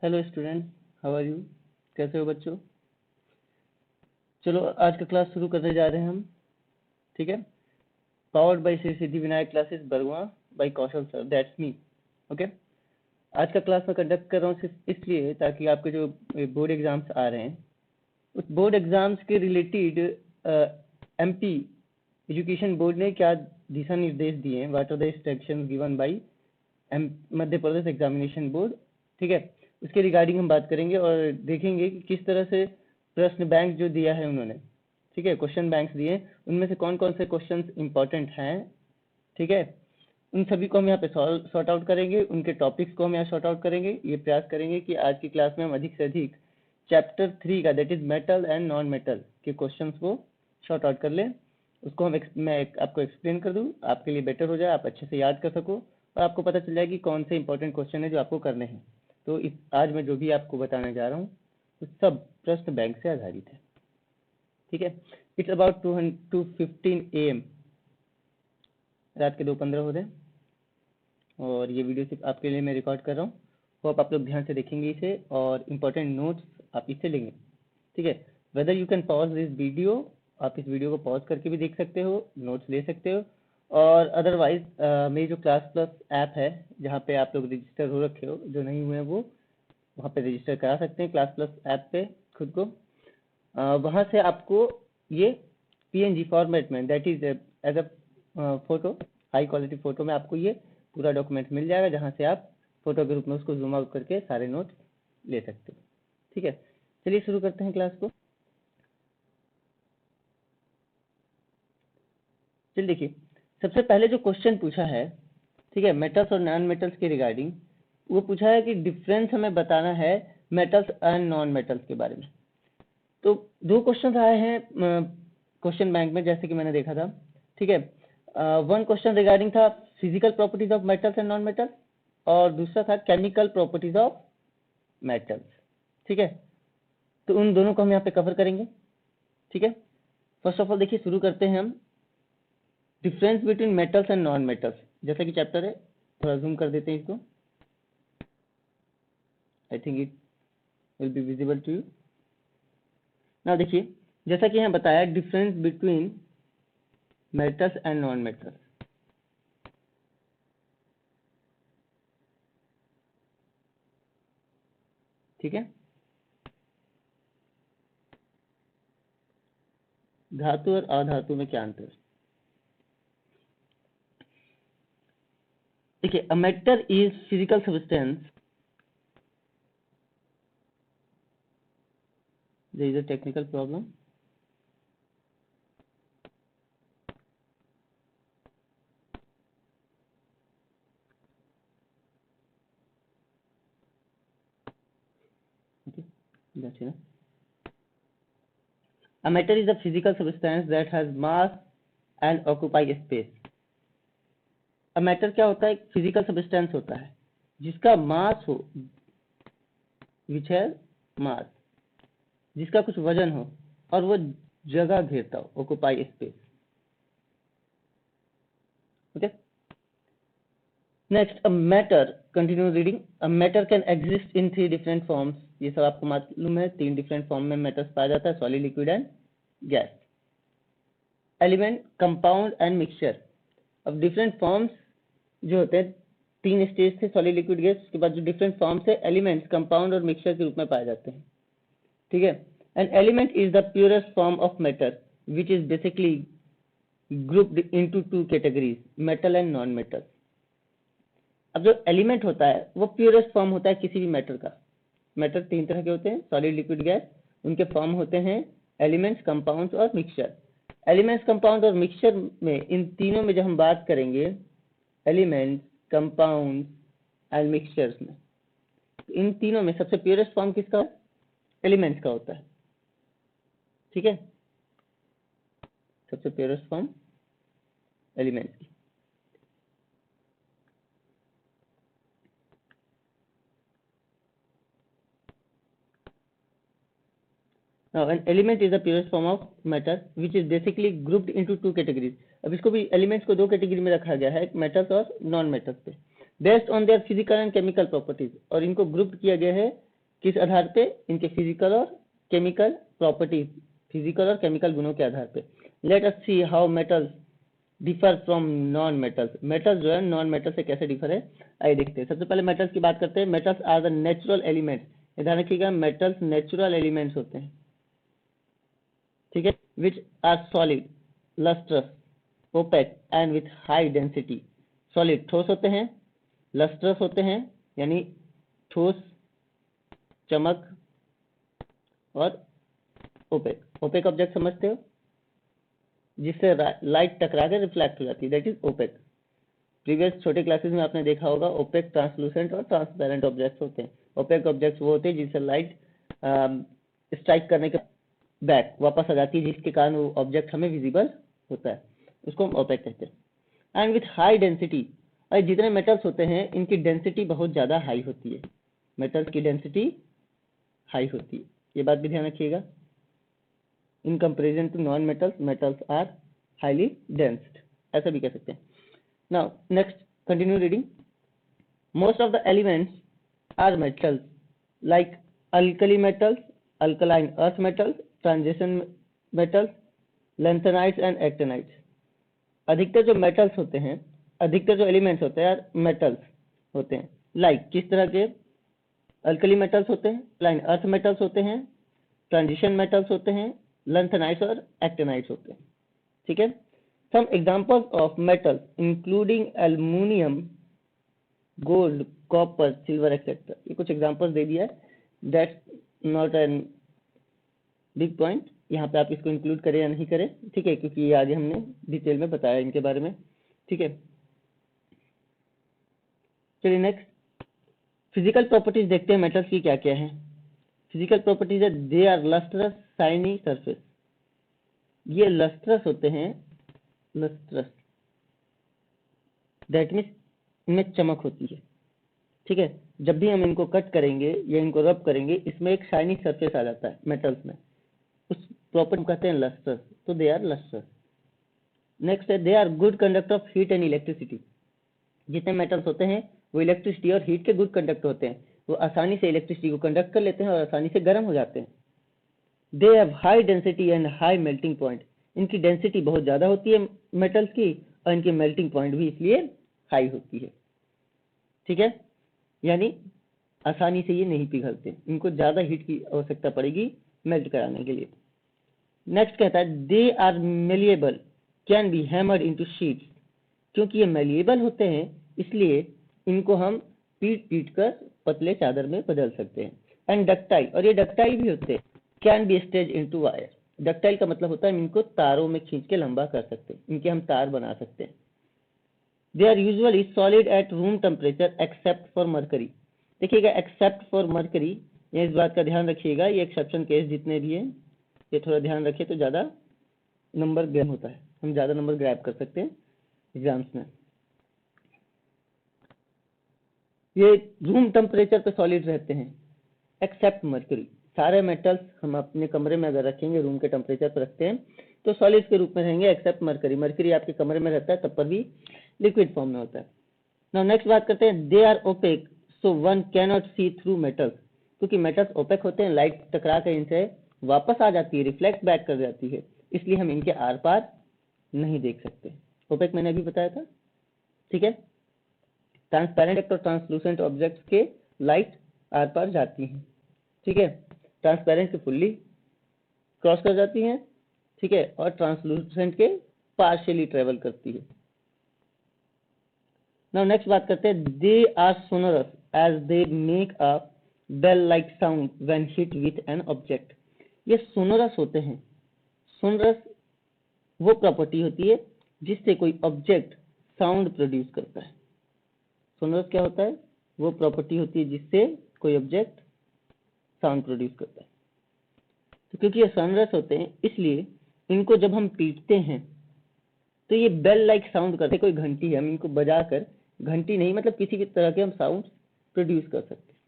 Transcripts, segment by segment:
Hello student, how are you? कैसे हो बच्चों? चलो आज का क्लास शुरू करने जा रहे हैं हम। ठीक है, powered by Shri Siddhi Vinayak classes Bargua by Kaushal sir, that's me. Okay, आज का क्लास मैं कंडक्ट कर रहा हूँ सिर्फ इसलिए ताकि आपके जो बोर्ड एग्जाम्स आ रहे हैं उस बोर्ड एग्जाम्स के रिलेटेड एमपी एजुकेशन बोर्ड ने क्या दिशा निर्देश दिए हैं, what are the instructions given by Madhya Pradesh examination board. ठीक है, उसके रिगार्डिंग हम बात करेंगे और देखेंगे कि किस तरह से प्रश्न बैंक जो दिया है उन्होंने, ठीक है, क्वेश्चन बैंक्स दिए, उनमें से कौन कौन से क्वेश्चंस इंपॉर्टेंट हैं। ठीक है, उन सभी को हम यहाँ पे सॉर्ट आउट करेंगे, उनके टॉपिक्स को हम यहाँ सॉर्ट आउट करेंगे। ये प्रयास करेंगे कि आज की क्लास में हम अधिक से अधिक चैप्टर 3 का, that is metal and non metal के क्वेश्चंस को सॉर्ट आउट कर लें। उसको मैं आपको एक्सप्लेन कर दूँ, आपके लिए बेटर हो जाए, आप अच्छे से याद कर सको और आपको पता चल जाए कि कौन से इंपॉर्टेंट क्वेश्चन है जो आपको करने हैं। तो आज मैं जो भी आपको बताने जा रहा हूँ तो सब प्रश्न बैंक से आधारित है। ठीक है, इट्स अबाउट 2:15 AM, रात के 2:15 हो रहे हैं और ये वीडियो सिर्फ आपके लिए मैं रिकॉर्ड कर रहा हूँ। होप आप लोग ध्यान से देखेंगे इसे और इम्पोर्टेंट नोट्स आप इससे लेंगे। ठीक है, whether you can pause this video, आप इस वीडियो को पॉज करके भी देख सकते हो, नोट्स ले सकते हो, और अदरवाइज मेरी जो क्लास प्लस ऐप है जहाँ पे आप लोग रजिस्टर हो रखे हो, जो नहीं हुए हैं वो वहाँ पे रजिस्टर करा सकते हैं क्लास प्लस ऐप पे खुद को। वहाँ से आपको ये PNG फॉर्मेट में, that is as a photo, high quality photo में आपको ये पूरा डॉक्यूमेंट मिल जाएगा, जहाँ से आप फोटो के रूप में उसको जूम आउट करके सारे नोट्स ले सकते हो। ठीक है, चलिए शुरू करते हैं क्लास को। चलिए देखिए, सबसे पहले जो क्वेश्चन पूछा है, ठीक है, मेटल्स और नॉन मेटल्स के रिगार्डिंग, वो पूछा है कि डिफरेंस हमें बताना है मेटल्स एंड नॉन मेटल्स के बारे में। तो दो क्वेश्चन आए हैं क्वेश्चन बैंक में, जैसे कि मैंने देखा था। ठीक है, वन क्वेश्चन रिगार्डिंग था physical properties of metals and non metals और दूसरा था केमिकल प्रॉपर्टीज ऑफ मेटल्स। ठीक है, तो उन दोनों को हम यहाँ पे कवर करेंगे। ठीक है, फर्स्ट ऑफ ऑल देखिए, शुरू करते हैं हम difference between metals and non metals, जैसा कि चैप्टर है। थोड़ा जूम कर देते हैं इसको, I think it will be visible to you ना। देखिए, जैसा कि यहाँ बताया, difference between metals and non metals. ठीक है, धातु और अधातु में क्या अंतर है? देखिए, a metal is physical substance, there is a technical problem. Okay, that's enough. A matter is a physical substance that has mass and occupy space. A matter क्या होता है? एक फिजिकल सब्सटेंस होता है जिसका मास हो, which has mass, जिसका कुछ वजन हो और वो जगह घेरता हो, occupy space. Okay. Next, a matter, continue reading. A matter can exist in 3 different forms. ये सब आपको मालूम है, 3 डिफरेंट फॉर्म में मैटर्स पाया जाता है, solid, liquid and gas. Element, compound and mixture. अब डिफरेंट फॉर्म्स जो होते हैं, 3 स्टेज थे, सॉलिड, लिक्विड, गैस। उसके बाद जो डिफरेंट फॉर्म्स है, एलिमेंट्स, कंपाउंड और मिक्सचर के रूप में पाए जाते हैं। ठीक है, an element is the purest form of matter which is basically grouped into 2 categories, metal and non metal. अब जो एलिमेंट होता है वो प्योरेस्ट फॉर्म होता है किसी भी मैटर का। मैटर 3 तरह के होते हैं, सॉलिड, लिक्विड, गैस। उनके फॉर्म होते हैं एलिमेंट्स, कंपाउंड्स और मिक्सचर। एलिमेंट्स, कंपाउंड और मिक्सचर में, इन तीनों में जब हम बात करेंगे एलिमेंट्स, कंपाउंड एंड मिक्सचर्स में, इन तीनों में सबसे प्योरेस्ट फॉर्म किसका है? एलिमेंट्स का होता है। ठीक है, सबसे प्योरेस्ट फॉर्म एलिमेंट्स की। Now, an element is the purest form of matter which is basically grouped into 2 categories. अब इसको भी एलिमेंट्स को 2 कैटेगरी में रखा गया है, मेटल्स और नॉन मेटल्स पे, based on their physical and chemical properties. और इनको ग्रुप किया गया है किस आधार पे? इनके फिजिकल और केमिकल प्रॉपर्टी, फिजिकल और केमिकल गुणों के आधार पे। Let us see how metals differ from non metals. Metals जो है नॉन मेटल से कैसे डिफर है, आइए देखते हैं। सबसे पहले मेटल्स की बात करते हैं। Metals are the natural elements. ध्यान रखिएगा, मेटल्स नेचुरल एलिमेंट्स होते हैं, ठीक है, which are solid, lustrous, opaque and with high density. Solid ठोस होते हैं, लस्ट्रस होते हैं यानी ठोस चमक, और ओपेक। ओपेक ऑब्जेक्ट समझते हो, जिससे लाइट टकरा के रिफ्लेक्ट हो जाती है, दैट इज ओपेक। प्रीवियस छोटे क्लासेस में आपने देखा होगा ओपेक, ट्रांसलूसेंट और ट्रांसपेरेंट ऑब्जेक्ट्स होते हैं। ओपेक ऑब्जेक्ट्स वो होते हैं जिनसे लाइट स्ट्राइक करने के बैक वापस आ जाती है, जिसके कारण वो ऑब्जेक्ट हमें विजिबल होता है, उसको हम ओपेक कहते हैं। एंड विथ हाई डेंसिटी, और जितने मेटल्स होते हैं इनकी डेंसिटी बहुत ज़्यादा हाई होती है, मेटल्स की डेंसिटी हाई होती है, ये बात भी ध्यान रखिएगा। In comparison to non metals, metals are highly densed, ऐसा भी कह सकते हैं। Now next, continue reading. Most of the elements are metals like alkali metals, alkaline earth metals, transition metals, lanthanides and actinides. अधिकतर जो मेटल्स होते हैं, अधिकतर जो एलिमेंट्स होते हैं मेटल्स होते हैं, लाइक किस तरह के? अल्कली मेटल्स होते हैं, लाइन अर्थ मेटल्स होते हैं, ट्रांजिशन मेटल्स होते हैं, लैंथेनाइट्स और एक्टिनाइट्स होते हैं, ठीक है। Some examples of metals including aluminium, gold, copper, silver etcetera. ये कुछ एग्जांपल्स दे दिया है, that's not an big point, यहाँ पे आप इसको इंक्लूड करें या नहीं करें, ठीक है, क्योंकि ये आगे हमने डिटेल में बताया इनके बारे में, ठीक है। चलिए नेक्स्ट, फिजिकल प्रॉपर्टीज देखते हैं मेटल्स की क्या क्या है। फिजिकल प्रॉपर्टीज है, they are lustrous shiny surface. ये लस्ट्रस होते हैं, लस्ट्रस दैट मीन्स इनमें चमक होती है, ठीक है। जब भी हम इनको कट करेंगे या इनको रब करेंगे, इसमें एक शाइनी सरफेस आ जाता है मेटल्स में, उस प्रॉपर्टी को कहते हैं लस्ट्रस, तो दे आर लस्ट्रस। नेक्स्ट है, they are good conductor of heat and electricity. जितने मेटल्स होते हैं वो इलेक्ट्रिसिटी और हीट के गुड कंडक्टर होते हैं, वो आसानी से इलेक्ट्रिसिटी को कंडक्ट कर लेते हैं और आसानी से गर्म हो जाते हैं। They have high density and high melting point. इनकी डेंसिटी बहुत ज़्यादा होती है मेटल्स की, और इनकी मेल्टिंग पॉइंट भी इसलिए हाई होती है, ठीक है, यानी आसानी से ये नहीं पिघलते, इनको ज़्यादा हीट की आवश्यकता पड़ेगी मेल्ट कराने के लिए। नेक्स्ट कहता है, they are malleable, can be hammered into sheets. क्योंकि ये मेलिएबल होते हैं इसलिए इनको हम पीट पीट कर पतले चादर में बदल सकते हैं। एंड डक्टाइल, और ये डक्टाइल भी होते हैं, can be stage into wire. Ductile का मतलब होता है हम इनको तारों में खींच के लंबा कर सकते हैं, इनके हम तार बना सकते हैं। They are usually solid at room temperature except for mercury. देखिएगा, एक्सेप्ट फॉर मरकरी, ये इस बात का ध्यान रखिएगा, ये एक्सेप्शन केस जितने भी हैं ये थोड़ा ध्यान रखिए तो ज़्यादा नंबर ग्रैब होता है, हम ज़्यादा नंबर ग्रैब कर सकते हैं एग्जाम्स में। ये रूम टेम्परेचर पे सॉलिड रहते हैं एक्सेप्ट मर्क्यूरी। सारे मेटल्स हम अपने कमरे में अगर रखेंगे, रूम के टेम्परेचर पर रखते हैं तो सॉलिड के रूप में रहेंगे एक्सेप्ट मर्क्यूरी। मर्क्यूरी आपके कमरे में रहता है तब पर भी लिक्विड फॉर्म में होता है। नाउ नेक्स्ट बात करते हैं, they are opaque so one can not see through metals. क्योंकि मेटल्स ओपेक होते हैं, लाइट टकरा कर इनसे वापस आ जाती है, रिफ्लेक्ट बैक कर जाती है, इसलिए हम इनके आर पार नहीं देख सकते। ओपेक मैंने अभी बताया था, ठीक है। ट्रांसपेरेंट और ट्रांसलूसेंट ऑब्जेक्ट्स के लाइट आर पार जाती हैं, ठीक है। ट्रांसपेरेंट के फुल्ली क्रॉस कर जाती हैं, ठीक है, और ट्रांसलूसेंट के पार्शियली ट्रेवल करती है। नाउ नेक्स्ट बात करते हैं, they are sonorous as they make a bell like sound when hit with an object. ये सोनरस होते हैं। सोनरस वो प्रॉपर्टी होती है जिससे कोई ऑब्जेक्ट साउंड प्रोड्यूस करता है। सोनरस क्या होता है? वो प्रॉपर्टी होती है जिससे कोई ऑब्जेक्ट साउंड प्रोड्यूस करता है। तो क्योंकि ये सोनरस होते हैं इसलिए इनको जब हम पीटते हैं तो ये बेल लाइक साउंड करते हैं। कोई घंटी है, हम इनको बजाकर, घंटी नहीं मतलब किसी भी तरह के हम साउंड प्रोड्यूस कर सकते हैं,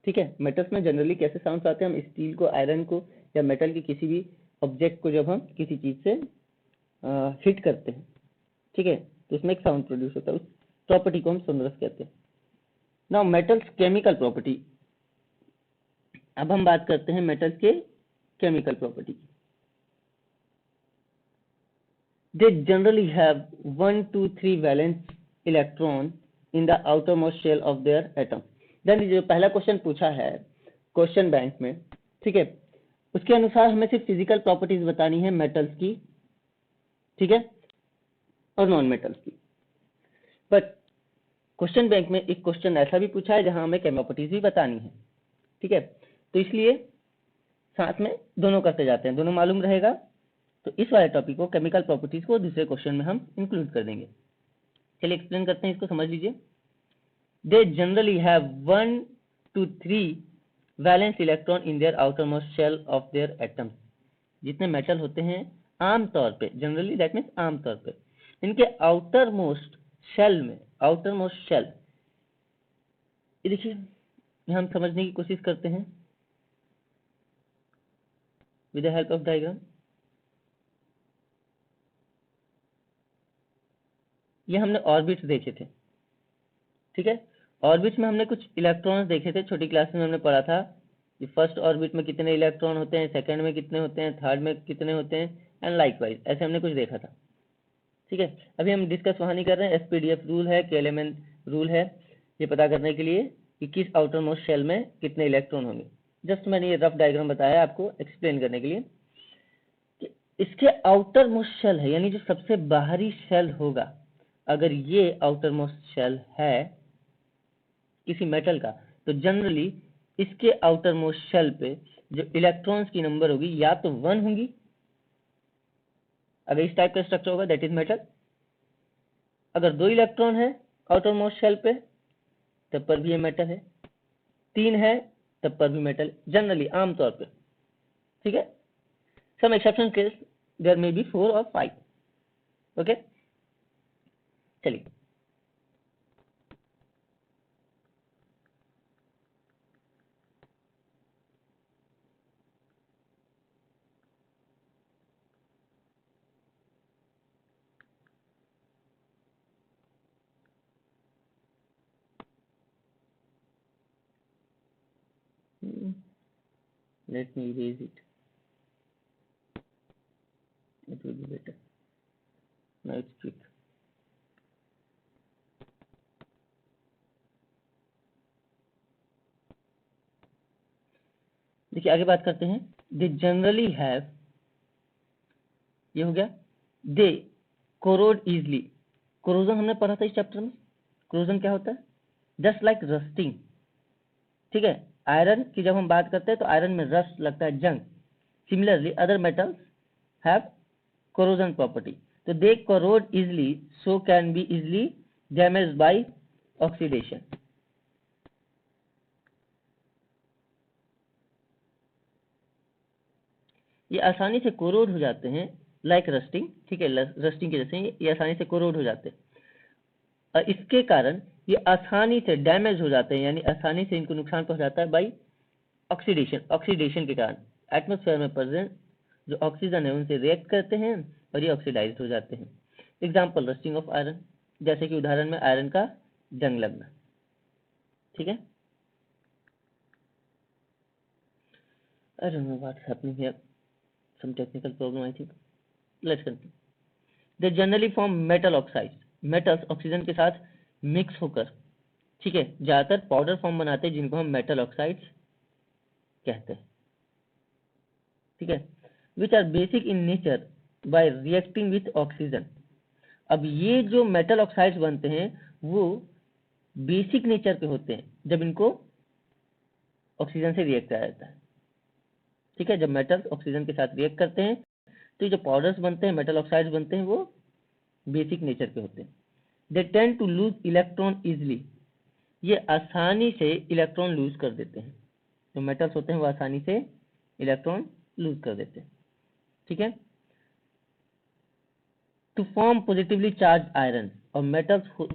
ठीक है। मेटल्स में जनरली कैसे साउंड आते हैं? हम स्टील को, आयरन को या मेटल के किसी भी ऑब्जेक्ट को जब हम किसी चीज से हिट करते हैं, ठीक है, तो उसमें एक साउंड प्रोड्यूस होता है, उस प्रॉपर्टी को हम सोनरस कहते हैं। नाउ मेटल्स केमिकल प्रॉपर्टी, अब हम बात करते हैं मेटल्स के केमिकल प्रॉपर्टी की। They generally have 1, 2, 3 valence electron in the outermost shell of their atom. Then जो पहला क्वेश्चन पूछा है क्वेश्चन बैंक में, ठीक है, उसके अनुसार हमें सिर्फ फिजिकल प्रॉपर्टीज बतानी है मेटल्स की, ठीक है, और नॉन मेटल्स की। बट क्वेश्चन बैंक में एक क्वेश्चन ऐसा भी पूछा है जहां हमें केमिकल प्रॉपर्टीज भी बतानी है, ठीक है, तो इसलिए साथ में दोनों करते जाते हैं, दोनों मालूम रहेगा। तो इस वाले टॉपिक को केमिकल प्रॉपर्टीज को दूसरे क्वेश्चन में हम इंक्लूड कर देंगे। चलिए एक्सप्लेन करते हैं, इसको समझ लीजिए। They generally have 1 to 3 valence electron in their outermost shell of their atoms. जितने मेटल होते हैं आमतौर पे, जनरली दैट मीन्स आमतौर पे, इनके आउटर मोस्ट शेल में, आउटरमोस्ट शेल, ये देखिए हम समझने की कोशिश करते हैं with the help of diagram. ये हमने ऑर्बिट्स देखे थे, ठीक है, ऑर्बिट्स में हमने कुछ इलेक्ट्रॉन्स देखे थे, छोटी क्लास में हमने पढ़ा था कि फर्स्ट ऑर्बिट में कितने इलेक्ट्रॉन होते हैं, सेकंड में कितने होते हैं, थर्ड में कितने होते हैं, एंड लाइकवाइज ऐसे हमने कुछ देखा था, ठीक है। अभी हम डिस्कस वहाँ नहीं कर रहे हैं, एसपीडीएफ रूल है, केएलएमएन रूल है, ये पता करने के लिए कि किस आउटर मोस्ट शेल में कितने इलेक्ट्रॉन होंगे। जस्ट मैंने ये रफ डायग्राम बताया आपको एक्सप्लेन करने के लिए कि इसके आउटर मोस्ट शेल है, यानी जो सबसे बाहरी शेल होगा, अगर ये आउटर मोस्ट शेल है किसी मेटल का, तो जनरली इसके आउटर मोस्ट शेल पे जो इलेक्ट्रॉन्स की नंबर होगी या तो 1 होंगी, अगर इस टाइप का स्ट्रक्चर होगा दैट इज मेटल। अगर 2 इलेक्ट्रॉन है आउटर मोस्ट शेल पे तब पर भी ये मेटल है, 3 है तब पर भी मेटल, जनरली आमतौर पे, ठीक है। Some exception case there may be 4 और 5, ओके। चलिए let me erase it, it will be better, now it's quick। देखिए आगे बात करते हैं, दे जनरली हैव, ये हो गया, दे कोरोड इजली, कोरोजन हमने पढ़ा था इस चैप्टर में, कोरोजन क्या होता है, जस्ट लाइक रस्टिंग, ठीक है, आयरन की जब हम बात करते हैं तो आयरन में रस्ट लगता है, जंग। Similarly other metals have corrosion property, तो they corrode easily, so can be easily damaged by oxidation. ये आसानी से कोरोड हो जाते हैं, लाइक रस्टिंग, ठीक है, रस्टिंग के जैसे ये आसानी से कोरोड हो जाते हैं, और इसके कारण ये आसानी से डैमेज हो जाते हैं, यानी आसानी से इनको नुकसान पहुंचाता है बाई ऑक्सीडेशन, ऑक्सीडेशन के कारण एटमॉस्फेयर में प्रेजेंट जो ऑक्सीजन है उनसे रिएक्ट करते हैं और ये ऑक्सीडाइज हो जाते हैं। एग्जाम्पल रस्टिंग ऑफ आयरन, जैसे कि उदाहरण में आयरन का जंग लगना, ठीक है। I don't know what's happening here, some technical problem I think, let's continue। They generally form metal oxides, metals oxygen के साथ मिक्स होकर, ठीक है, ज्यादातर पाउडर फॉर्म बनाते हैं जिनको हम मेटल ऑक्साइड्स कहते हैं, ठीक है, which are basic in nature by reacting with oxygen. अब ये जो मेटल ऑक्साइड्स बनते हैं वो बेसिक नेचर के होते हैं जब इनको ऑक्सीजन से रिएक्ट किया जाता है, ठीक है, जब मेटल्स ऑक्सीजन के साथ रिएक्ट करते हैं तो ये जो पाउडर्स बनते हैं, मेटल ऑक्साइड्स बनते हैं, वो बेसिक नेचर के होते हैं। They tend to lose electron easily, ये आसानी से इलेक्ट्रॉन लूज कर देते हैं, जो मेटल्स होते हैं वो आसानी से इलेक्ट्रॉन लूज कर देते हैं, ठीक है। To form positively charge ion, और मेटल्स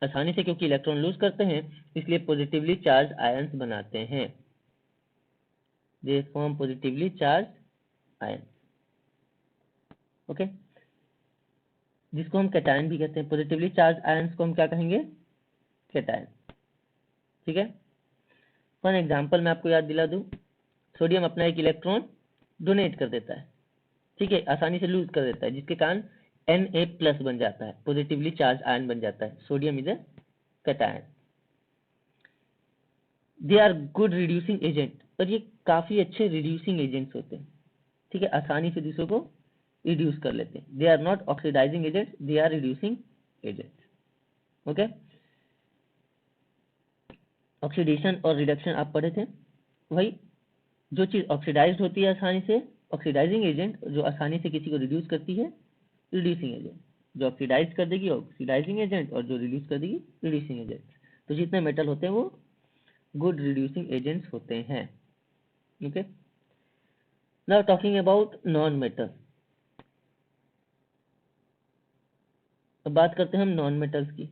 आसानी से क्योंकि इलेक्ट्रॉन लूज करते हैं इसलिए पॉजिटिवली चार्ज आयन्स बनाते हैं, they form positively charge ion, okay, जिसको हम कैटायन भी कहते हैं। पॉजिटिवली चार्ज आयन्स को हम क्या कहेंगे, कैटायन, ठीक है। फॉर एग्जांपल मैं आपको याद दिला दूं, सोडियम अपना एक इलेक्ट्रॉन डोनेट कर देता है, ठीक है, आसानी से लूज कर देता है, जिसके कारण Na+ बन जाता है, पॉजिटिवली चार्ज आयन बन जाता है। Sodium is a cation. They are good reducing agent, और ये काफी अच्छे रिड्यूसिंग एजेंट्स होते हैं, ठीक है, आसानी से दूसरों को रिड्यूस कर लेते हैं। They are not oxidizing agent, they are reducing agent. Okay, oxidation और रिडक्शन आप पढ़े थे, वही जो चीज ऑक्सीडाइज्ड होती है आसानी से, ऑक्सीडाइजिंग एजेंट, जो आसानी से किसी को रिड्यूस करती है, रिड्यूसिंग एजेंट। जो ऑक्सीडाइज कर देगी ऑक्सीडाइजिंग एजेंट, और जो रिड्यूस कर देगी रिड्यूसिंग एजेंट। तो जितने मेटल होते हैं वो गुड रिड्यूसिंग एजेंट्स होते हैं। Okay, now talking about non metal. अब बात करते हैं हम नॉन मेटल्स की।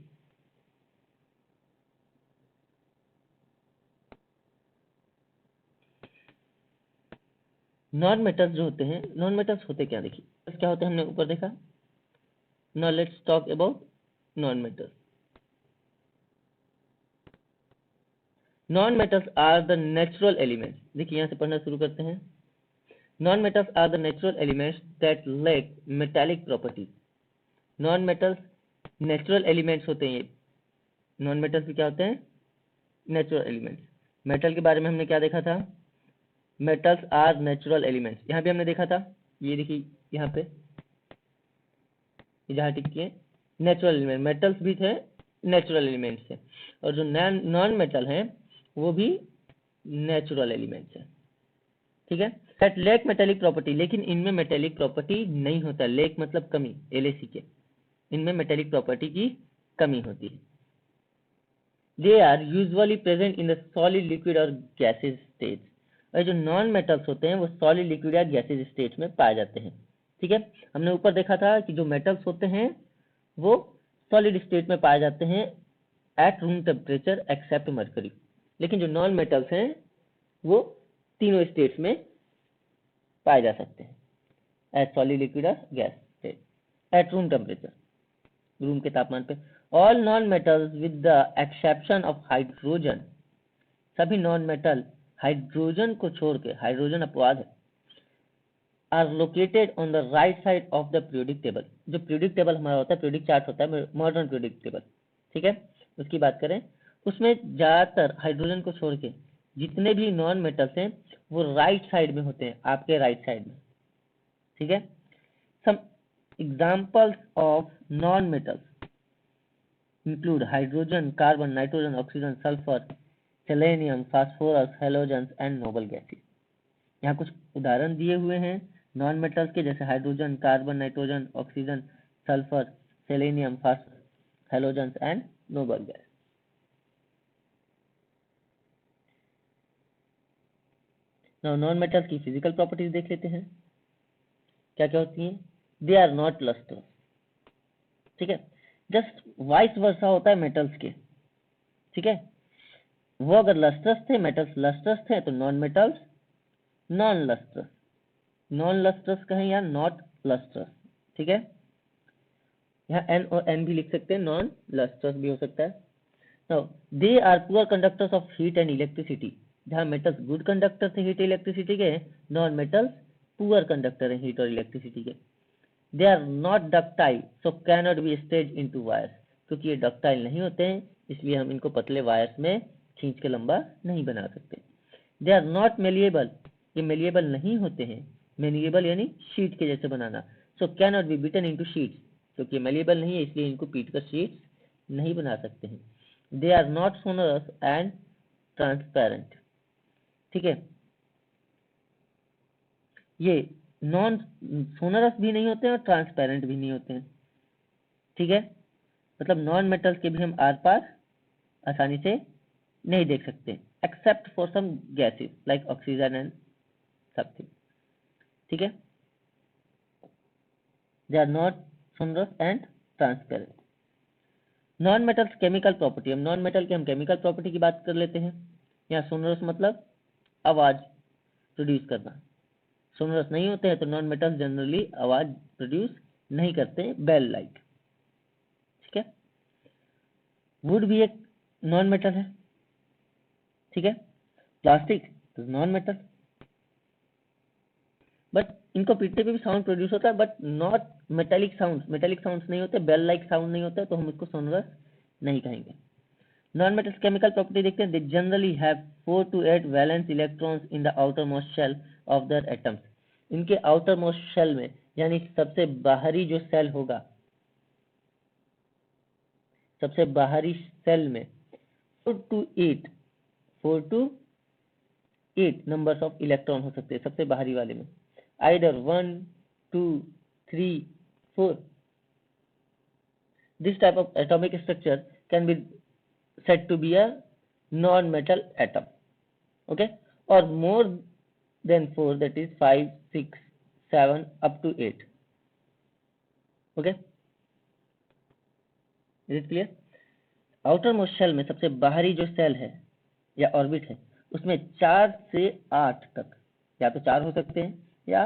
नॉन मेटल्स जो होते हैं, नॉन मेटल्स होते क्या, देखिए क्या होते हैं, हमने ऊपर देखा। Now let's talk about non metals. Non metals are the natural elements, देखिए यहाँ से पढ़ना शुरू करते हैं। Non metals are the natural elements that lack metallic properties. Non metals natural elements होते हैं। नॉन मेटल्स भी क्या होते हैं, नेचुरल एलिमेंट्स। मेटल के बारे में हमने क्या देखा था, मेटल्स आर नेचुरल एलिमेंट्स, यहाँ भी हमने देखा था, ये देखिए यहाँ पे जहाँ टिक किए, नेचुरल एलिमेंट, मेटल्स भी थे नेचुरल एलिमेंट्स है, और जो नॉन मेटल हैं वो भी नेचुरल एलिमेंट्स है, ठीक है। दैट लेक मेटेलिक प्रॉपर्टी, लेकिन इनमें मेटेलिक प्रॉपर्टी नहीं होता। लेक मतलब कमी, LAC के, इनमें मेटेलिक प्रॉपर्टी की कमी होती है। They are usually present in the solid, liquid और गैसेज स्टेज। और जो नॉन मेटल्स होते हैं वो सॉलिड, लिक्विड या गैसेज स्टेट में पाए जाते हैं, ठीक है। हमने ऊपर देखा था कि जो मेटल्स होते हैं वो सॉलिड स्टेट में पाए जाते हैं at room temperature except mercury, लेकिन जो नॉन मेटल्स हैं वो तीनों स्टेट्स में पाए जा सकते हैं, एट सॉलिड, लिक्विड और gas state at room temperature, room के तापमान पे। All non metals with the exception of hydrogen, सभी नॉन मेटल हाइड्रोजन को छोड़ के, हाइड्रोजन अपवाद है, are located on the right side of the periodic table. जो पीरियोडिक टेबल हमारा होता है, पीरियोडिक चार्ट होता है, मॉडर्न पीरियोडिक टेबल, ठीक है, उसकी बात करें, उसमें ज्यादातर हाइड्रोजन को छोड़ के जितने भी नॉन मेटल्स हैं वो राइट साइड में होते हैं, आपके राइट साइड में, ठीक है। Some examples of non metals include hydrogen, carbon, nitrogen, oxygen, sulphur, selenium, phosphorus, halogen and noble gases. यहाँ कुछ उदाहरण दिए हुए हैं नॉन मेटल्स के, जैसे hydrogen, carbon, nitrogen, oxygen, sulphur, selenium, phosphorus, halogen and noble gas. Now non metals की physical properties देख लेते हैं, क्या क्या होती हैं। दे आर नॉट लस्टर, ठीक है, जस्ट वाइस वर्सा होता है मेटल्स के, ठीक है। वो अगर लस्टर्स थे, मेटल्स लस्टर्स थे, तो नॉन मेटल्स नॉन लस्टर्स, नॉन लस्टर्स कहें या नॉट लस्टर्स, ठीक है। यहाँ N और N भी लिख सकते हैं, नॉन लस्टर्स भी हो सकता है। Now they are poor conductors of heat and electricity. जहाँ मेटल्स गुड कंडक्टर थे हीट इलेक्ट्रिसिटी के, नॉन मेटल्स पुअर कंडक्टर है हीट और इलेक्ट्रिसिटी के। They are not ductile so cannot be stretched into wires, क्योंकि ये डक्टाइल नहीं होते हैं इसलिए हम इनको पतले वायर्स में खींच के लंबा नहीं बना सकते। दे आर नॉट मेलिएबल, ये मेलिएबल नहीं होते हैं, मेलिएबल यानी शीट के जैसे बनाना, so cannot be beaten into sheets, क्योंकि मेलिएबल नहीं है इसलिए इनको पीट कर शीट्स नहीं बना सकते हैं। They are not sonorous and transparent, ठीक है, ये नॉन सोनरस भी नहीं होते हैं और ट्रांसपेरेंट भी नहीं होते हैं, ठीक है। मतलब नॉन मेटल्स के भी हम आर पार आसानी से नहीं देख सकते, except for some gases like oxygen and something, ठीक है। They are not sonorous and transparent. Non metals chemical property, हम नॉन मेटल के हम केमिकल प्रॉपर्टी की बात कर लेते हैं। यहाँ सोनरस मतलब आवाज प्रोड्यूस करना, सोनरस नहीं होते हैं तो नॉन मेटल्स जनरली आवाज प्रोड्यूस नहीं करते, बेल लाइक, ठीक है। वुड भी एक नॉन मेटल है, ठीक है। प्लास्टिक नॉन मेटल, बट इनको पीटने पे भी साउंड प्रोड्यूस होता है, but not metallic sound, metallic sounds नहीं होते, बेल लाइक साउंड नहीं होता, तो हम इसको सोनरस नहीं कहेंगे। नॉन मेटल्स केमिकल प्रॉपर्टी देखते हैं, they generally have 4 to 8 valence electrons in the outer most shell of their atoms. इनके आउटर मोस्ट शेल में, यानी सबसे बाहरी जो सेल होगा, सबसे बाहरी सेल में 4 to 8 नंबर्स ऑफ इलेक्ट्रॉन हो सकते हैं सबसे बाहरी वाले में, either 1 2 3 4। This type of atomic structure can be said to be a non-metal atom, okay, or more than 4, that is 5 6 7 up to 8, okay, is it clear? Outer most shell में सबसे बाहरी जो सेल है या ऑर्बिट है, उसमें 4 से 8 तक, या तो 4 हो सकते हैं या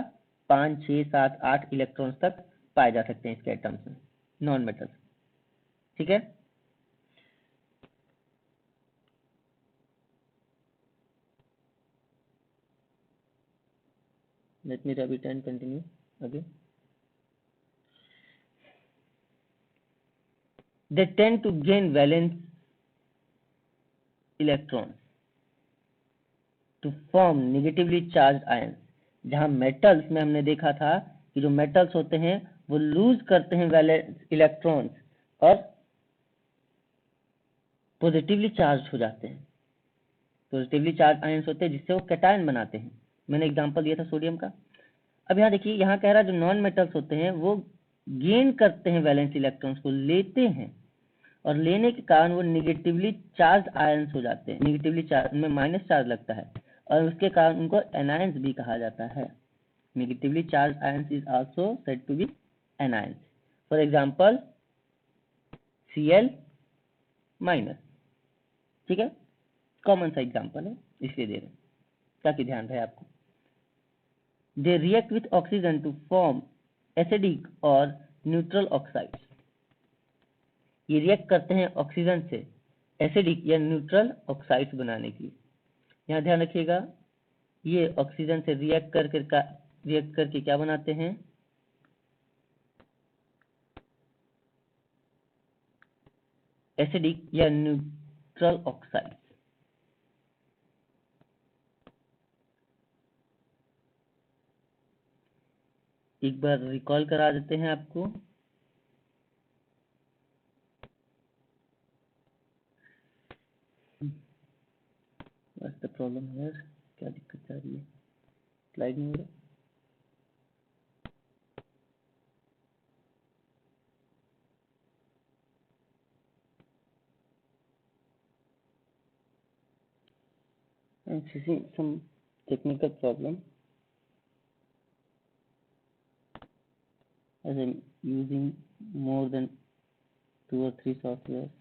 5 6 7 8 इलेक्ट्रॉन्स तक पाए जा सकते हैं इसके एटम्स में, नॉन मेटल, ठीक है। Let me repeat and continue again. They tend to gain valence electrons to form negatively charged ions। जहां मेटल्स में हमने देखा था कि जो मेटल्स होते हैं वो लूज करते हैं वैलेंस इलेक्ट्रॉन्स और पॉजिटिवली चार्ज हो जाते हैं, पॉजिटिवली चार्ज आयंस होते हैं जिससे वो कैटायन बनाते हैं। मैंने एग्जांपल दिया था सोडियम का। अब यहाँ देखिए, यहाँ कह रहा है जो नॉन मेटल्स होते हैं वो गेन करते हैं वैलेंस इलेक्ट्रॉन्स को, लेते हैं, और लेने के कारण वो निगेटिवली चार्ज आयंस हो जाते हैं, निगेटिवली चार्ज, उनमें माइनस चार्ज लगता है, और उसके कारण उनको एनायंस भी कहा जाता है। Negatively charge ions is also said to be anions. For example Cl minus, ठीक है, कॉमन सा एग्जांपल है इसलिए दे रहे हैं ताकि ध्यान रहे आपको। They react with oxygen to form acidic और न्यूट्रल ऑक्साइड्स। ये रिएक्ट करते हैं ऑक्सीजन से एसिडिक या न्यूट्रल ऑक्साइड्स बनाने की। यहाँ ध्यान रखिएगा, ये ऑक्सीजन से रिएक्ट करके क्या बनाते हैं, एसिडिक या न्यूट्रल ऑक्साइड। एक बार रिकॉल करा देते हैं आपको। व्हाट्स द प्रॉब्लम हियर, क्या दिक्कत आ रही है, स्लाइड नहीं हो रहा। I'm facing some technical problem as I'm using more than 2 or 3 softwares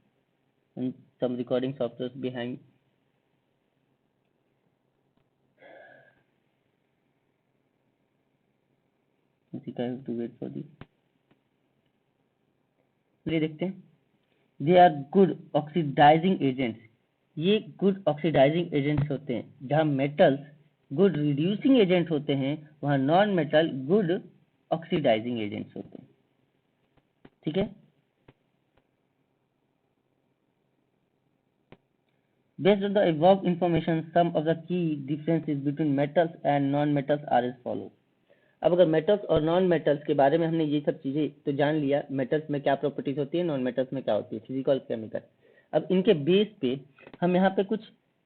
and some recording softwares behind. I think I have to wait for this. ये देखते हैं, they are good oxidising agents. ये good oxidising agents होते हैं। जहां metals good reducing agent होते हैं, वहां non metal good oxidising agents होते हैं, ठीक है। Based on the above information, some of the key differences between metals and non-metals are as follows. अब अगर मेटल्स और नॉन मेटल्स के बारे में हमने ये सब चीजें तो जान लिया, मेटल्स में क्या प्रॉपर्टीज होती है, नॉन मेटल्स में क्या होती है, फिजिकल केमिकल। अब इनके बेस पे हम यहाँ पे कुछ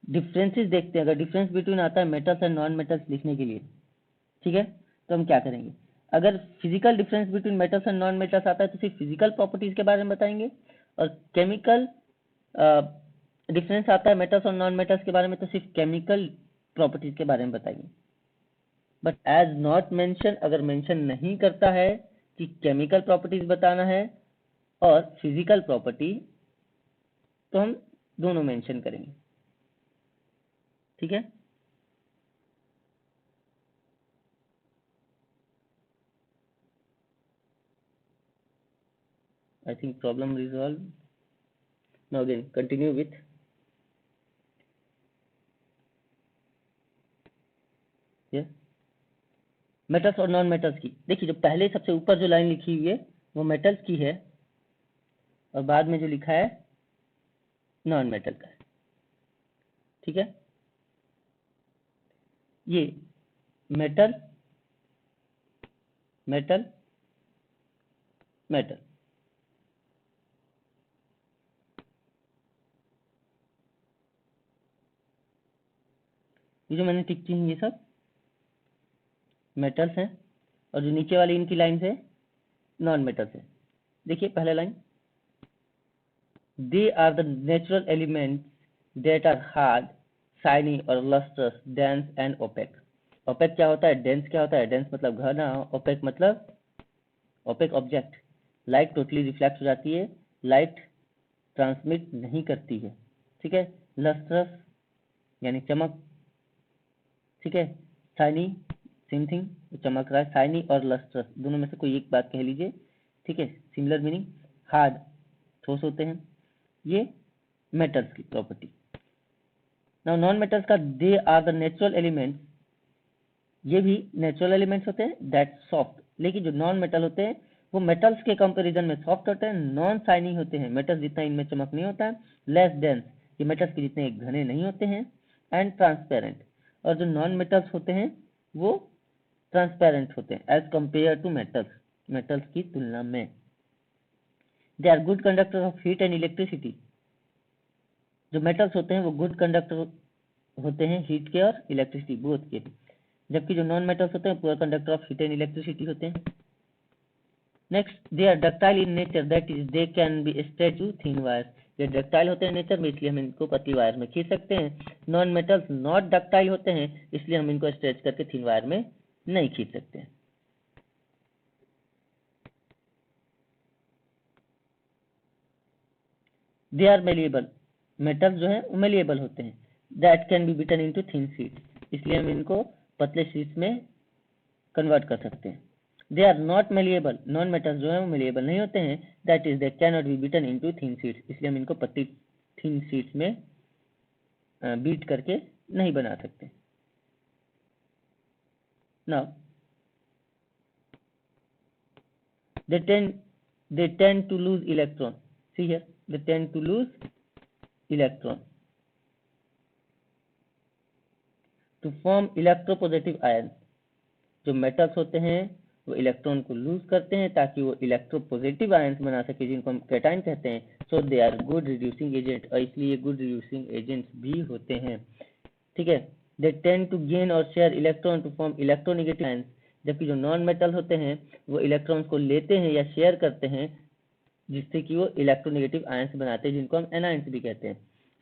डिफरेंसेस देखते हैं। अगर डिफरेंस बिटवीन आता है मेटल्स एंड नॉन मेटल्स लिखने के लिए, ठीक है, तो हम क्या करेंगे, अगर physical difference between metals and non metals आता है तो सिर्फ फिजिकल प्रॉपर्टीज के बारे में बताएंगे, और केमिकल डिफरेंस आता है मेटल्स और नॉन मेटल्स के बारे में तो सिर्फ केमिकल प्रॉपर्टीज के बारे में बताएंगे। बट एज नॉट मेंशन, अगर मेंशन नहीं करता है कि केमिकल प्रॉपर्टीज बताना है और फिजिकल प्रॉपर्टी, तो हम दोनों मेंशन करेंगे, ठीक है। I think problem resolve. Now again continue with, yes, metals और नॉन मेटल्स की। देखिए जो पहले सबसे ऊपर जो लाइन लिखी हुई है वो मेटल्स की है और बाद में जो लिखा है नॉन मेटल का है। ठीक है, ये मेटल मेटल मेटल, ये जो मैंने टिक की हैं ये सब मेटल्स हैं और जो नीचे वाली इनकी लाइन है नॉन मेटल्स है। देखिए पहला line, they are the natural elements that are hard, shiny और lustrous, dense and opaque. Opaque क्या होता है, डेंस क्या होता है, डेंस मतलब घना, ओपेक मतलब opaque object. Light totally reflect हो जाती है, लाइट ट्रांसमिट नहीं करती है। ठीक है, लस्ट्रस यानी चमक। ठीक है, शाइनी सेम थिंग, चमक रहा है। शाइनी और लस्ट्रस दोनों में से कोई एक बात कह लीजिए। ठीक है, सिमिलर मीनिंग। हार्ड ठोस होते हैं, ये मेटल्स की प्रॉपर्टी। नाउ नॉन मेटल्स का, they are the natural elements, ये भी नेचुरल एलिमेंट्स होते हैं दैट सॉफ्ट। लेकिन जो नॉन मेटल होते हैं वो मेटल्स के कंपैरिजन में सॉफ्ट होते हैं, नॉन शाइनी होते हैं, मेटल्स जितना इनमें चमक नहीं होता है, लेस डेंस, ये मेटल्स के जितने घने नहीं होते हैं, एंड ट्रांसपेरेंट, और जो नॉन मेटल्स होते हैं वो ट्रांसपेरेंट होते हैं as compare to metals, metals की तुलना में। They are good conductor of heat and electricity, जो मेटल्स होते हैं वो गुड कंडक्टर होते हैं हीट के और इलेक्ट्रिसिटी बोथ के, जबकि जो नॉन मेटल्स होते हैं poor conductor of heat and electricity होते हैं। Next, they are ductile in nature, that is they can be stretch to thin wire, ये डक्टाइल होते हैं नेचर में इसलिए हम इनको पतली वायर में खींच सकते हैं। नॉन मेटल्स नॉट डक्टाइल होते हैं इसलिए हम इनको स्ट्रेच करके थिन वायर में नहीं खींच सकते हैं। दे आर मेलिएबल, मेटल्स जो है वो मेलिएबल होते हैं। That can be beaten into thin sheets, इसलिए हम इनको पतले शीट्स में कन्वर्ट कर सकते हैं। They are not malleable, non metals जो है वो मेलिएबल नहीं होते हैं। That is they can not be beaten into thin sheets, इसलिए हम इनको पतली थिन शीट्स में बीट करके नहीं बना सकते। Now they tend to lose electron, see here, they tend to lose electron to form electropositive ions, जो मेटल्स होते हैं वो इलेक्ट्रॉन को लूज करते हैं ताकि वो इलेक्ट्रोपॉजिटिव आयंस बना सके जिनको हम कैटाइन कहते हैं। So they are good reducing agent, और इसलिए गुड रिड्यूसिंग एजेंट्स भी होते हैं। ठीक है, दे टेंड टू गेन और share electron to form electronegative ions, जबकि जो नॉन मेटल होते हैं वो इलेक्ट्रॉन्स को लेते हैं या शेयर करते हैं जिससे कि वो इलेक्ट्रोनेगेटिव आयंस बनाते हैं जिनको हम एनायंस भी कहते हैं।